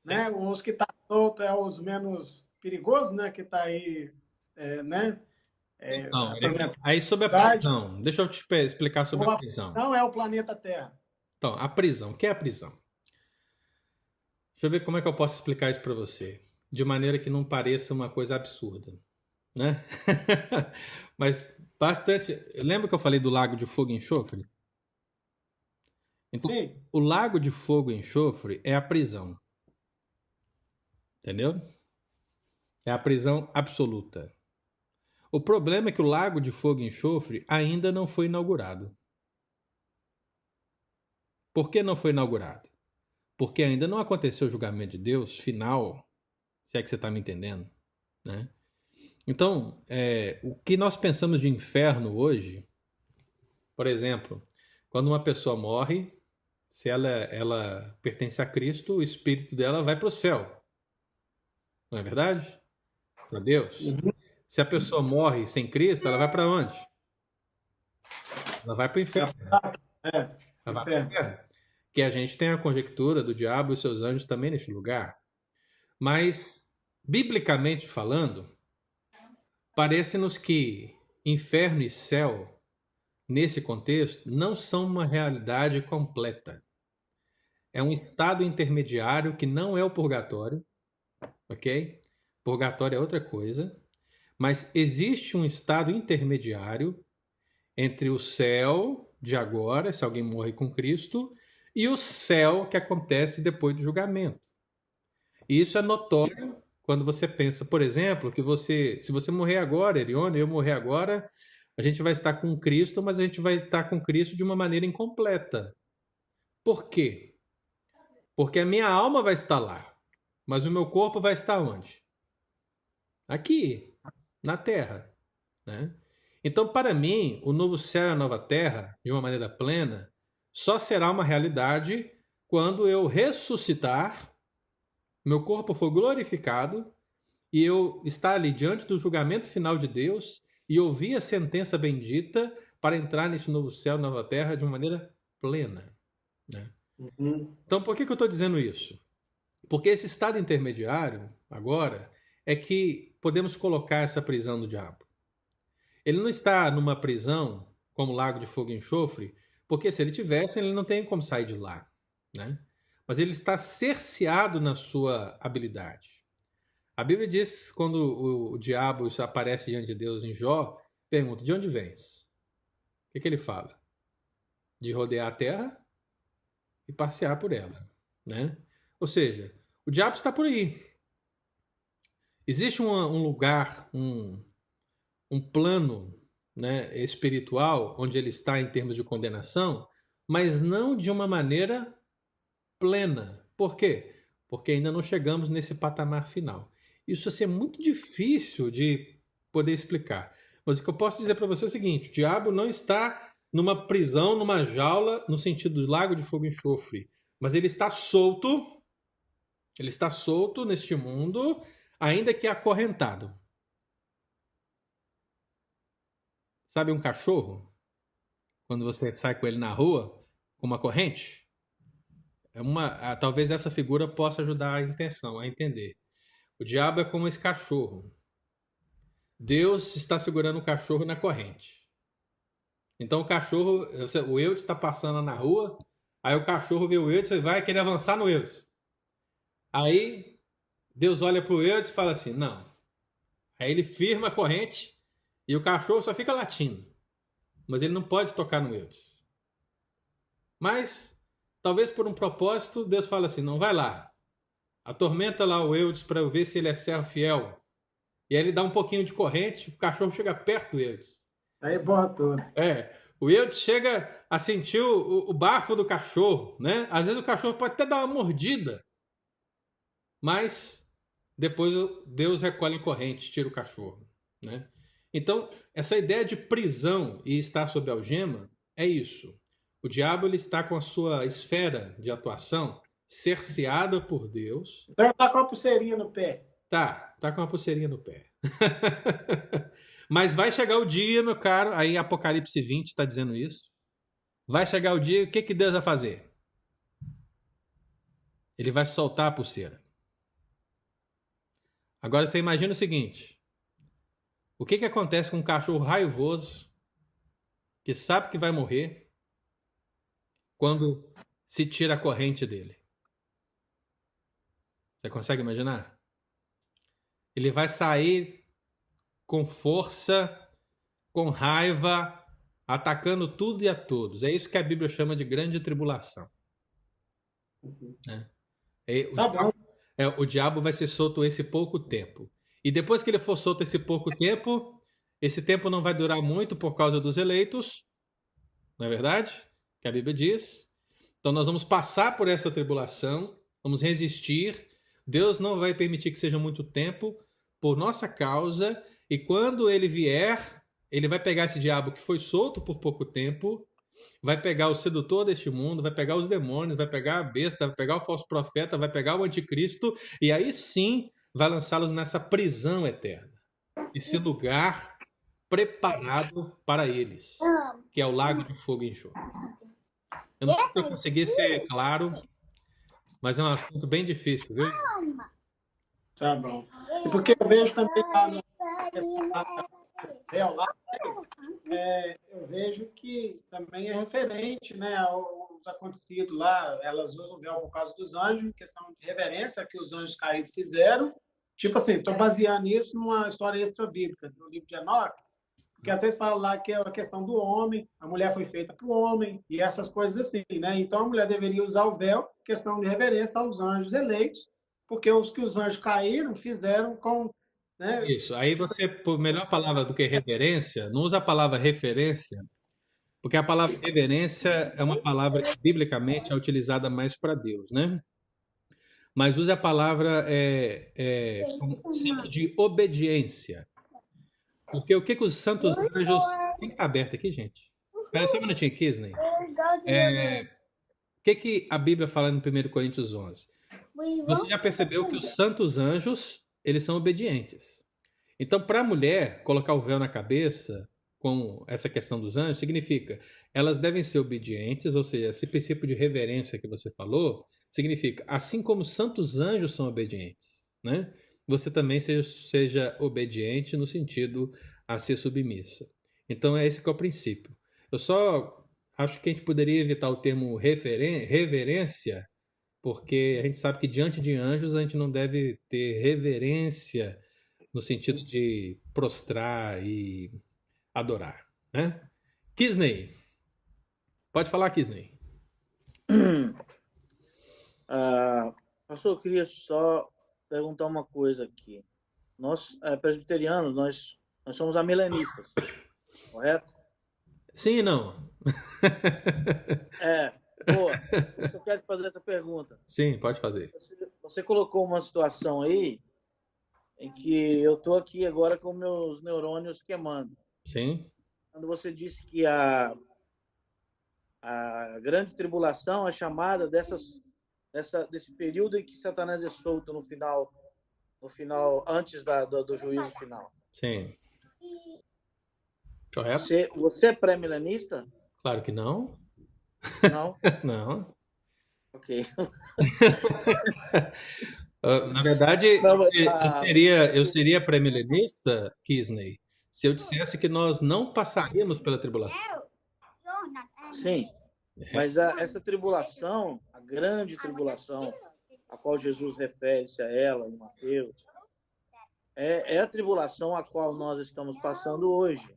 né? Os que estão soltos é os menos perigosos, né? Que está aí, né? Então, aí sobre a prisão, deixa eu te explicar sobre a prisão. Não é o planeta Terra. Então, a prisão, o que é a prisão? Deixa eu ver como é que eu posso explicar isso para você, de maneira que não pareça uma coisa absurda, né? Mas bastante. Lembra que eu falei do lago de fogo e enxofre? Então, sim. O lago de fogo e enxofre é a prisão. Entendeu? É a prisão absoluta. O problema é que o lago de fogo e enxofre ainda não foi inaugurado. Por que não foi inaugurado? Porque ainda não aconteceu o julgamento de Deus final, se é que você está me entendendo, né? Então, o que nós pensamos de inferno hoje, por exemplo, quando uma pessoa morre, se ela pertence a Cristo, o espírito dela vai para o céu. Não é verdade? Para Deus. Uhum. Se a pessoa morre sem Cristo, ela vai para onde? Ela vai para o inferno. Ela vai para o inferno. Que a gente tem a conjectura do diabo e seus anjos também neste lugar. Mas, biblicamente falando, parece-nos que inferno e céu, nesse contexto, não são uma realidade completa. É um estado intermediário que não é o purgatório, ok? Purgatório é outra coisa. Mas existe um estado intermediário entre o céu de agora, se alguém morre com Cristo, e o céu que acontece depois do julgamento. E isso é notório quando você pensa, por exemplo, que se você morrer agora, Erione, eu morrer agora, a gente vai estar com Cristo, mas a gente vai estar com Cristo de uma maneira incompleta. Por quê? Porque a minha alma vai estar lá, mas o meu corpo vai estar onde? Aqui, na Terra, né? Então, para mim, o novo céu e a nova terra, de uma maneira plena, só será uma realidade quando eu ressuscitar, meu corpo for glorificado e eu estar ali diante do julgamento final de Deus e ouvir a sentença bendita para entrar nesse novo céu e nova terra de uma maneira plena, né? Uhum. Então, por que eu estou dizendo isso? Porque esse estado intermediário, agora, é que podemos colocar essa prisão do diabo. Ele não está numa prisão como lago de fogo e enxofre, porque se ele tivesse, ele não tem como sair de lá, né? Mas ele está cerceado na sua habilidade. A Bíblia diz, quando o diabo aparece diante de Deus em Jó, pergunta, de onde vens? O que ele fala? De rodear a terra e passear por ela, né? Ou seja, o diabo está por aí. Existe um lugar, um plano, né, espiritual onde ele está em termos de condenação, mas não de uma maneira plena. Por quê? Porque ainda não chegamos nesse patamar final. Isso assim, é muito difícil de poder explicar. Mas o que eu posso dizer para você é o seguinte, o diabo não está numa prisão, numa jaula, no sentido do lago de fogo e enxofre, mas ele está solto neste mundo, ainda que acorrentado. Sabe um cachorro? Quando você sai com ele na rua, com uma corrente? Talvez essa figura possa ajudar a intenção, a entender. O diabo é como esse cachorro. Deus está segurando o cachorro na corrente. Então o cachorro, o Eudes está passando na rua, aí o cachorro vê o Eudes e vai querer avançar no Eudes. Aí Deus olha para o Eudes e fala assim, não. Aí ele firma a corrente e o cachorro só fica latindo. Mas ele não pode tocar no Eudes. Mas, talvez por um propósito, Deus fala assim, não, vai lá. Atormenta lá o Eudes para eu ver se ele é servo fiel. E aí ele dá um pouquinho de corrente, o cachorro chega perto do Eudes. Aí borra tudo. O Eudes chega a sentir o bafo do cachorro, né? Às vezes o cachorro pode até dar uma mordida. Mas depois Deus recolhe a corrente, tira o cachorro, né? Então, essa ideia de prisão e estar sob algema é isso. O diabo ele está com a sua esfera de atuação cerceada por Deus. Então ele tá com a pulseirinha no pé. Tá com uma pulseirinha no pé. Mas vai chegar o dia, meu caro, aí Apocalipse 20 está dizendo isso. Vai chegar o dia, o que Deus vai fazer? Ele vai soltar a pulseira. Agora você imagina o seguinte. O que acontece com um cachorro raivoso que sabe que vai morrer quando se tira a corrente dele? Você consegue imaginar? Ele vai sair com força, com raiva, atacando tudo e a todos. É isso que a Bíblia chama de grande tribulação. O diabo vai ser solto esse pouco tempo. E depois que ele for solto esse pouco tempo, esse tempo não vai durar muito por causa dos eleitos. Não é verdade? Que a Bíblia diz. Então nós vamos passar por essa tribulação, vamos resistir. Deus não vai permitir que seja muito tempo por nossa causa. E quando ele vier, ele vai pegar esse diabo que foi solto por pouco tempo, vai pegar o sedutor deste mundo, vai pegar os demônios, vai pegar a besta, vai pegar o falso profeta, vai pegar o anticristo, e aí sim vai lançá-los nessa prisão eterna. Esse lugar preparado para eles, que é o lago de fogo e enxofre. Eu não sei se eu consegui ser claro, mas é um assunto bem difícil, viu? Tá bom. E porque eu vejo também lá no eu vejo que também é referente, né, aos acontecidos lá. Elas usam o véu por causa dos anjos, questão de reverência que os anjos caídos fizeram. Tipo assim, estou baseando isso numa história extra-bíblica, no livro de Enoque, que até fala lá que é a questão do homem, a mulher foi feita para o homem, e essas coisas assim, né? Então a mulher deveria usar o véu, questão de reverência aos anjos eleitos, porque os que os anjos caíram fizeram com... Né? Isso, aí você, por melhor palavra do que reverência, não usa a palavra referência, porque a palavra reverência é uma palavra que biblicamente é utilizada mais para Deus, né? Mas use a palavra como símbolo de obediência. Porque o que os santos anjos... Quem está aberto aqui, gente? Espera só um minutinho, Kisney. O que a Bíblia fala em 1 Coríntios 11? Você já percebeu que os santos anjos, eles são obedientes. Então, para a mulher colocar o véu na cabeça com essa questão dos anjos, significa elas devem ser obedientes, ou seja, esse princípio de reverência que você falou, significa, assim como os santos anjos são obedientes, né? Você também seja obediente no sentido a ser submissa. Então, é esse que é o princípio. Eu só acho que a gente poderia evitar o termo reverência, porque a gente sabe que diante de anjos a gente não deve ter reverência no sentido de prostrar e adorar, né? Kisney. Pode falar, Kisney. Pastor, eu queria só perguntar uma coisa aqui. Nós, presbiterianos, nós somos amilenistas, correto? Sim e não. Eu quero fazer essa pergunta. Sim, pode fazer. Você colocou uma situação aí em que eu estou aqui agora com meus neurônios queimando. Sim. Quando você disse que a grande tribulação é chamada desse período em que Satanás é solto no final antes do juízo final. Sim. Correto? Você é pré-milenista? Claro que não. Não? Não. Ok. Na verdade, Não, mas, eu seria pré-milenista, Kisney, se eu dissesse que nós não passaríamos pela tribulação. sim, mas essa tribulação, a grande tribulação, a qual Jesus refere-se a ela em Mateus, é a tribulação a qual nós estamos passando hoje.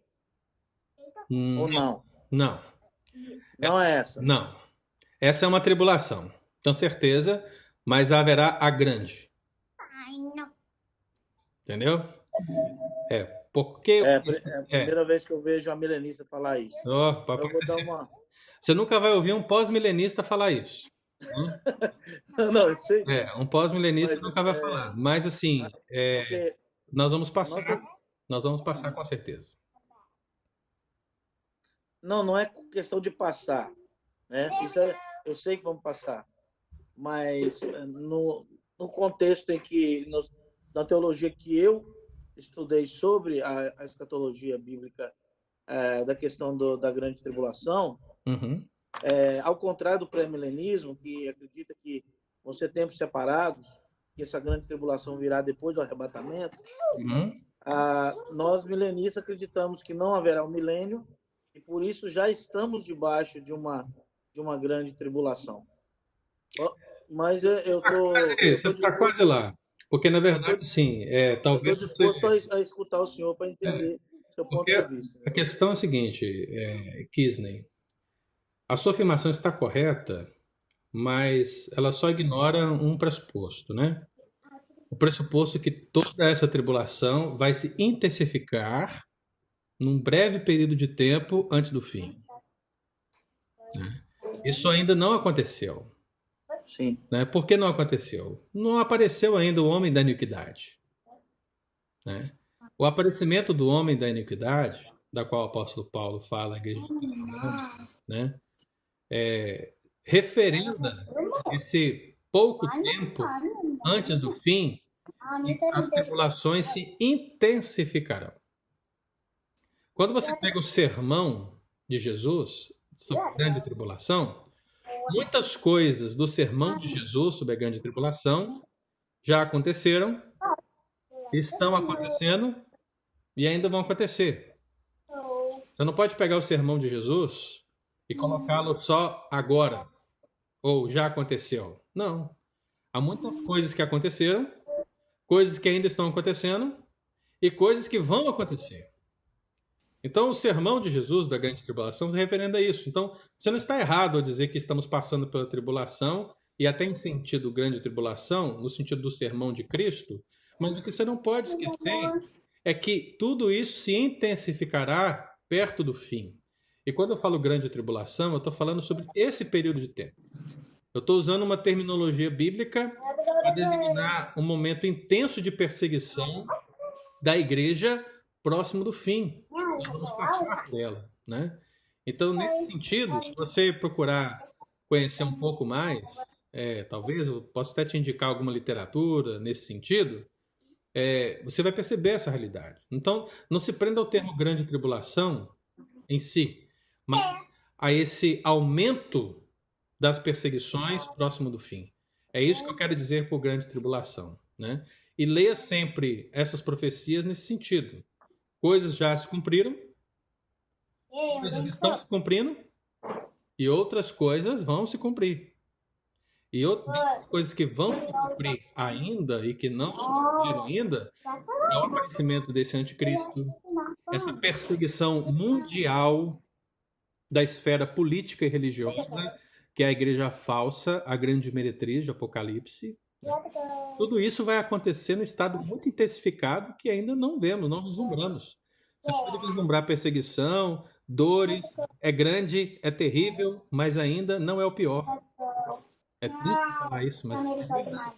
Ou não? Não. Não é essa? Não. Essa é uma tribulação, com certeza, mas haverá a grande. Entendeu? Porque... É a primeira vez que eu vejo a milenista falar isso. Eu vou dar uma... Você nunca vai ouvir um pós-milenista falar isso. Não, eu sei. Um pós-milenista nunca vai falar. Mas, assim, nós vamos passar. Nós vamos passar com certeza. Não é questão de passar, né? Isso eu sei que vamos passar. Mas no contexto em que, na teologia que eu estudei sobre a escatologia bíblica, da questão da grande tribulação, ao contrário do pré-milenismo, que acredita que vão ser tempos separados, que essa grande tribulação virá depois do arrebatamento, nós milenistas acreditamos que não haverá um milênio e por isso já estamos debaixo de uma grande tribulação. Mas eu tô... Você está quase lá. Porque, na verdade, sim, talvez... Eu estou disposto a escutar o senhor para entender seu ponto de vista. A questão é a seguinte, Kisney. A sua afirmação está correta, mas ela só ignora um pressuposto, né? O pressuposto é que toda essa tribulação vai se intensificar num breve período de tempo antes do fim. Né? Isso ainda não aconteceu. Sim. Né? Por que não aconteceu? Não apareceu ainda o homem da iniquidade. Né? O aparecimento do homem da iniquidade, da qual o apóstolo Paulo fala à igreja de Tessalônica, né? Referenda esse pouco tempo antes do fim e as tribulações se intensificarão. Quando você pega o sermão de Jesus sobre a grande tribulação, muitas coisas do sermão de Jesus sobre a grande tribulação já aconteceram, estão acontecendo e ainda vão acontecer. Você não pode pegar o sermão de Jesus e colocá-lo só agora, ou já aconteceu. Não. Há muitas coisas que aconteceram, coisas que ainda estão acontecendo e coisas que vão acontecer. Então, o sermão de Jesus da grande tribulação se referenda a isso. Então, você não está errado ao dizer que estamos passando pela tribulação, e até em sentido grande tribulação, no sentido do sermão de Cristo, mas o que você não pode esquecer é que tudo isso se intensificará perto do fim. E quando eu falo grande tribulação, eu estou falando sobre esse período de tempo. Eu estou usando uma terminologia bíblica para designar um momento intenso de perseguição da igreja próximo do fim. Nós vamos passar por ela, né? Então, nesse sentido, se você procurar conhecer um pouco mais, talvez eu possa até te indicar alguma literatura nesse sentido, você vai perceber essa realidade. Então, não se prenda ao termo grande tribulação em si, mas a esse aumento das perseguições próximo do fim. É isso que eu quero dizer por grande tribulação, né? E leia sempre essas profecias nesse sentido. Coisas já se cumpriram, coisas estão se cumprindo e outras coisas vão se cumprir. E outras coisas que vão se cumprir ainda e que não se cumpriram ainda é o aparecimento desse anticristo, essa perseguição mundial da esfera política e religiosa, que é a igreja falsa, a grande meretriz de Apocalipse. Tudo isso vai acontecer no estado muito intensificado que ainda não vemos, não vislumbramos. Você pode vislumbrar perseguição, dores, é grande, é terrível, mas ainda não é o pior. É triste falar isso, mas é verdade.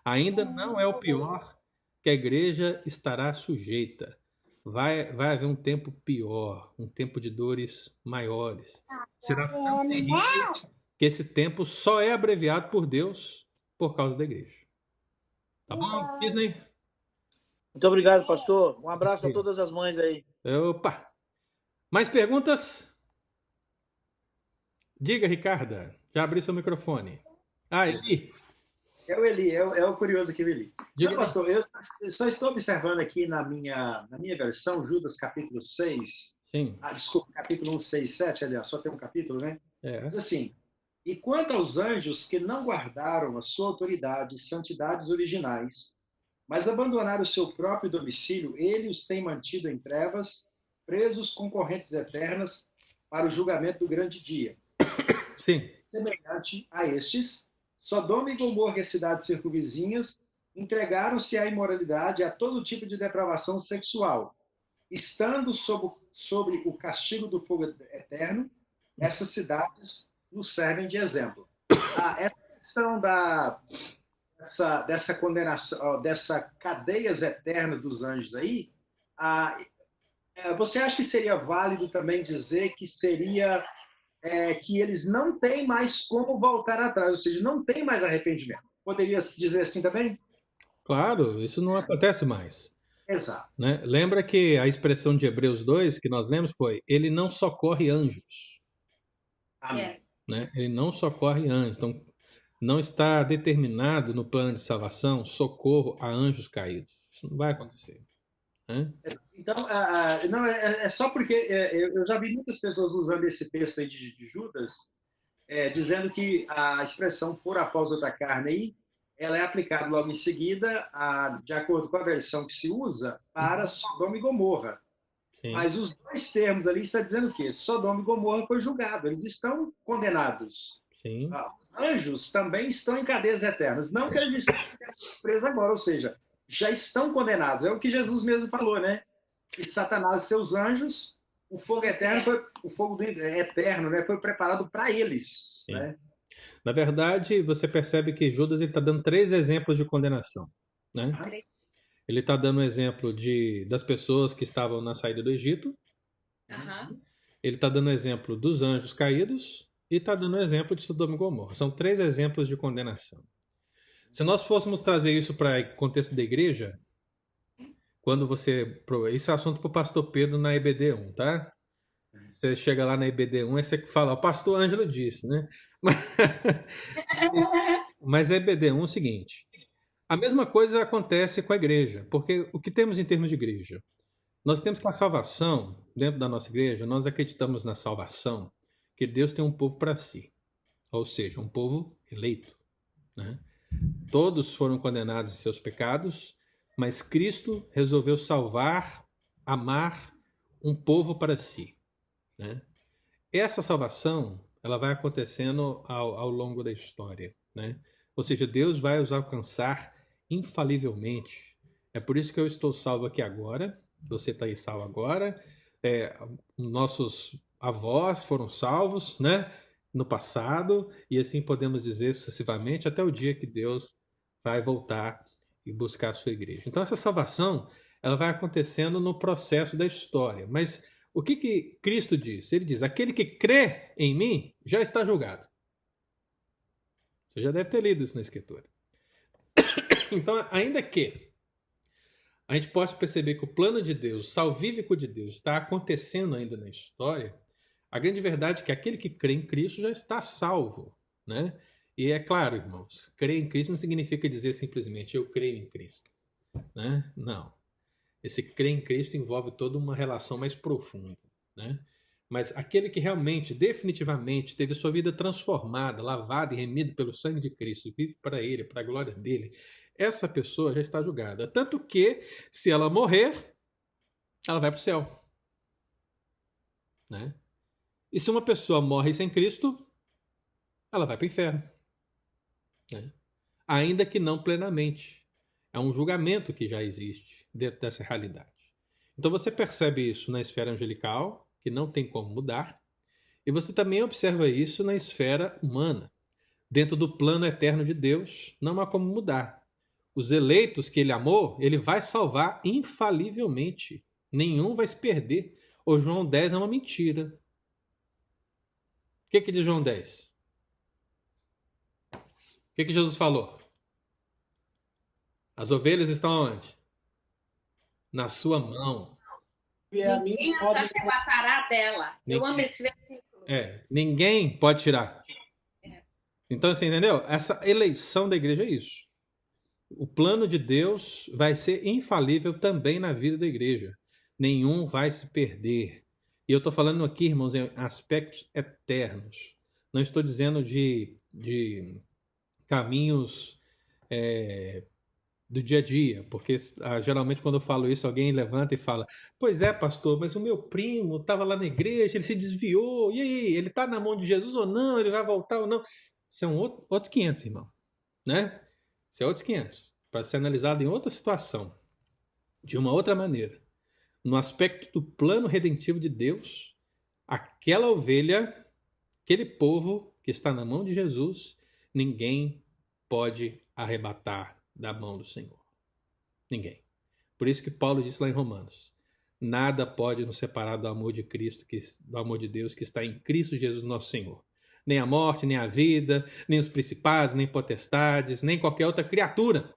Ainda não é o pior que a igreja estará sujeita. Vai haver um tempo pior, um tempo de dores maiores. Será tão terrível que esse tempo só é abreviado por Deus por causa da igreja. Tá bom, Disney? Muito obrigado, pastor. Um abraço a todas as mães aí. Opa! Mais perguntas? Diga, Ricarda. Já abri seu microfone. Eli. É o Eli, é o curioso aqui, o Eli. Diga. Não, pastor, eu só estou observando aqui na minha versão, Judas capítulo 6. Sim. Desculpa, capítulo 1, 6, 7, aliás, só tem um capítulo, né? Mas assim, e quanto aos anjos que não guardaram a sua autoridade e santidades originais, mas abandonaram o seu próprio domicílio, ele os tem mantido em trevas, presos com correntes eternas para o julgamento do grande dia. Sim. Semelhante a estes, Sodoma e Gomorra e as cidades circunvizinhas entregaram-se à imoralidade e a todo tipo de depravação sexual. Estando sobre o castigo do fogo eterno, essas cidades nos servem de exemplo. Essa questão dessa condenação, dessa cadeias eternas dos anjos aí, você acha que seria válido também dizer que seria que eles não têm mais como voltar atrás, ou seja, não tem mais arrependimento? Poderia se dizer assim também? Claro, isso não acontece mais. Exato. Né? Lembra que a expressão de Hebreus 2 que nós lemos foi: ele não socorre anjos. Amém. Né? Ele não socorre anjos. Então, não está determinado no plano de salvação socorro a anjos caídos. Isso não vai acontecer. Né? Então, não, é só porque eu já vi muitas pessoas usando esse texto aí de Judas, dizendo que a expressão por após outra carne aí, ela é aplicada logo em seguida, de acordo com a versão que se usa, para Sodoma e Gomorra. Sim. Mas os dois termos ali está dizendo o quê? Sodoma e Gomorra foi julgado, eles estão condenados. Sim. Os anjos também estão em cadeias eternas. Não que eles estão presos agora, ou seja, já estão condenados. É o que Jesus mesmo falou, né? Que Satanás e seus anjos, o fogo eterno, eterno, né, foi preparado para eles. Né? Na verdade, você percebe que Judas está dando 3 exemplos de condenação. Né? Ele está dando um exemplo das pessoas que estavam na saída do Egito. Ele está dando exemplo dos anjos caídos e está dando um exemplo de Sodoma e Gomorra. São 3 exemplos de condenação. Se nós fôssemos trazer isso para o contexto da igreja, quando você... Isso é assunto para o pastor Pedro na EBD 1, tá? Você chega lá na EBD 1 e você fala, o pastor Ângelo disse, né? Mas a EBD 1 é o seguinte, a mesma coisa acontece com a igreja, porque o que temos em termos de igreja? Nós temos que a salvação, dentro da nossa igreja, nós acreditamos na salvação, que Deus tem um povo para si, ou seja, um povo eleito, né? Todos foram condenados em seus pecados, mas Cristo resolveu salvar, amar um povo para si. Né? Essa salvação ela vai acontecendo ao longo da história. Né? Ou seja, Deus vai os alcançar infalivelmente. É por isso que eu estou salvo aqui agora, você está aí salvo agora, nossos avós foram salvos, né? No passado, e assim podemos dizer sucessivamente até o dia que Deus vai voltar e buscar a sua igreja. Então essa salvação ela vai acontecendo no processo da história. Mas o que Cristo diz? Ele diz, aquele que crê em mim já está julgado. Você já deve ter lido isso na Escritura. Então, ainda que a gente possa perceber que o plano de Deus, o salvífico de Deus, está acontecendo ainda na história, a grande verdade é que aquele que crê em Cristo já está salvo, né? E é claro, irmãos, crer em Cristo não significa dizer simplesmente eu creio em Cristo, né? Não. Esse crer em Cristo envolve toda uma relação mais profunda, né? Mas aquele que realmente, definitivamente, teve sua vida transformada, lavada e remida pelo sangue de Cristo, vive para Ele, para a glória dele, essa pessoa já está julgada. Tanto que, se ela morrer, ela vai para o céu, né? E se uma pessoa morre sem Cristo, ela vai para o inferno. Né? Ainda que não plenamente. É um julgamento que já existe dentro dessa realidade. Então você percebe isso na esfera angelical, que não tem como mudar, e você também observa isso na esfera humana. Dentro do plano eterno de Deus, não há como mudar. Os eleitos que ele amou, ele vai salvar infalivelmente. Nenhum vai se perder. O João 10 é uma mentira. O que diz João 10? O que Jesus falou? As ovelhas estão onde? Na sua mão. Ninguém as arrebatará dela. Eu amo esse versículo. Ninguém pode tirar. Então, você entendeu? Essa eleição da igreja é isso. O plano de Deus vai ser infalível também na vida da igreja. Nenhum vai se perder. E eu estou falando aqui, irmãos, em aspectos eternos. Não estou dizendo de caminhos do dia a dia, porque geralmente quando eu falo isso, alguém levanta e fala: pois é, pastor, mas o meu primo estava lá na igreja, ele se desviou, e aí, ele está na mão de Jesus ou não? Ele vai voltar ou não? Isso é outros 500, irmão. Né? Isso é outros 500, para ser analisado em outra situação, de uma outra maneira. No aspecto do plano redentivo de Deus, aquela ovelha, aquele povo que está na mão de Jesus, ninguém pode arrebatar da mão do Senhor. Ninguém. Por isso que Paulo disse lá em Romanos: nada pode nos separar do amor de Cristo, do amor de Deus que está em Cristo Jesus nosso Senhor. Nem a morte, nem a vida, nem os principados, nem potestades, nem qualquer outra criatura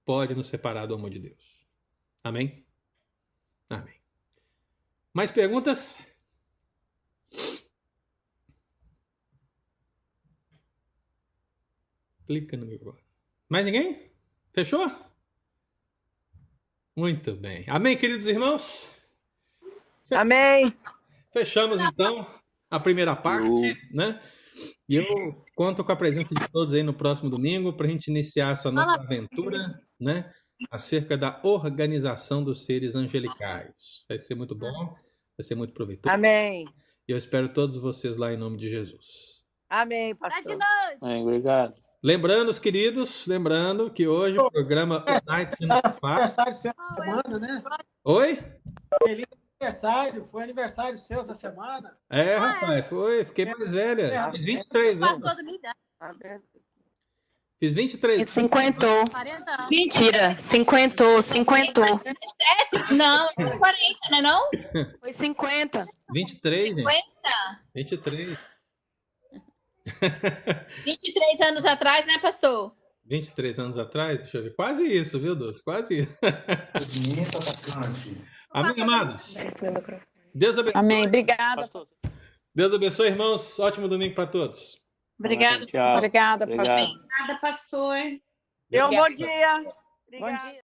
pode nos separar do amor de Deus. Amém? Amém. Mais perguntas? Clica no meu agora. Mais ninguém? Fechou? Muito bem. Amém, queridos irmãos? Amém. Fechamos, então, a primeira parte, né? E eu conto com a presença de todos aí no próximo domingo para a gente iniciar essa nova aventura, né? Acerca da organização dos seres angelicais. Vai ser muito bom, vai ser muito proveitoso. Amém. E eu espero todos vocês lá em nome de Jesus. Amém, pastor. Amém, obrigado. Lembrando, os queridos, que hoje o programa Night Aniversário seu essa semana, né? Oi? Feliz aniversário, foi aniversário seu essa semana. Rapaz, foi, fiquei mais velha. Fiz 23 anos. Fiz 23 anos. 50. Mentira, 50. 17? Não, 40, né não? Foi 50. 23, 50? gente. 23. 23 anos atrás, né, pastor? 23 anos atrás? Deixa eu ver. Quase isso, viu, Dulce? Quase isso. Amém, amados? Deus abençoe. Amém. Obrigada. Deus abençoe, irmãos. Ótimo domingo para todos. Obrigada, pastor. Obrigada, pastor. Obrigada, pastor. Bom dia. Bom dia.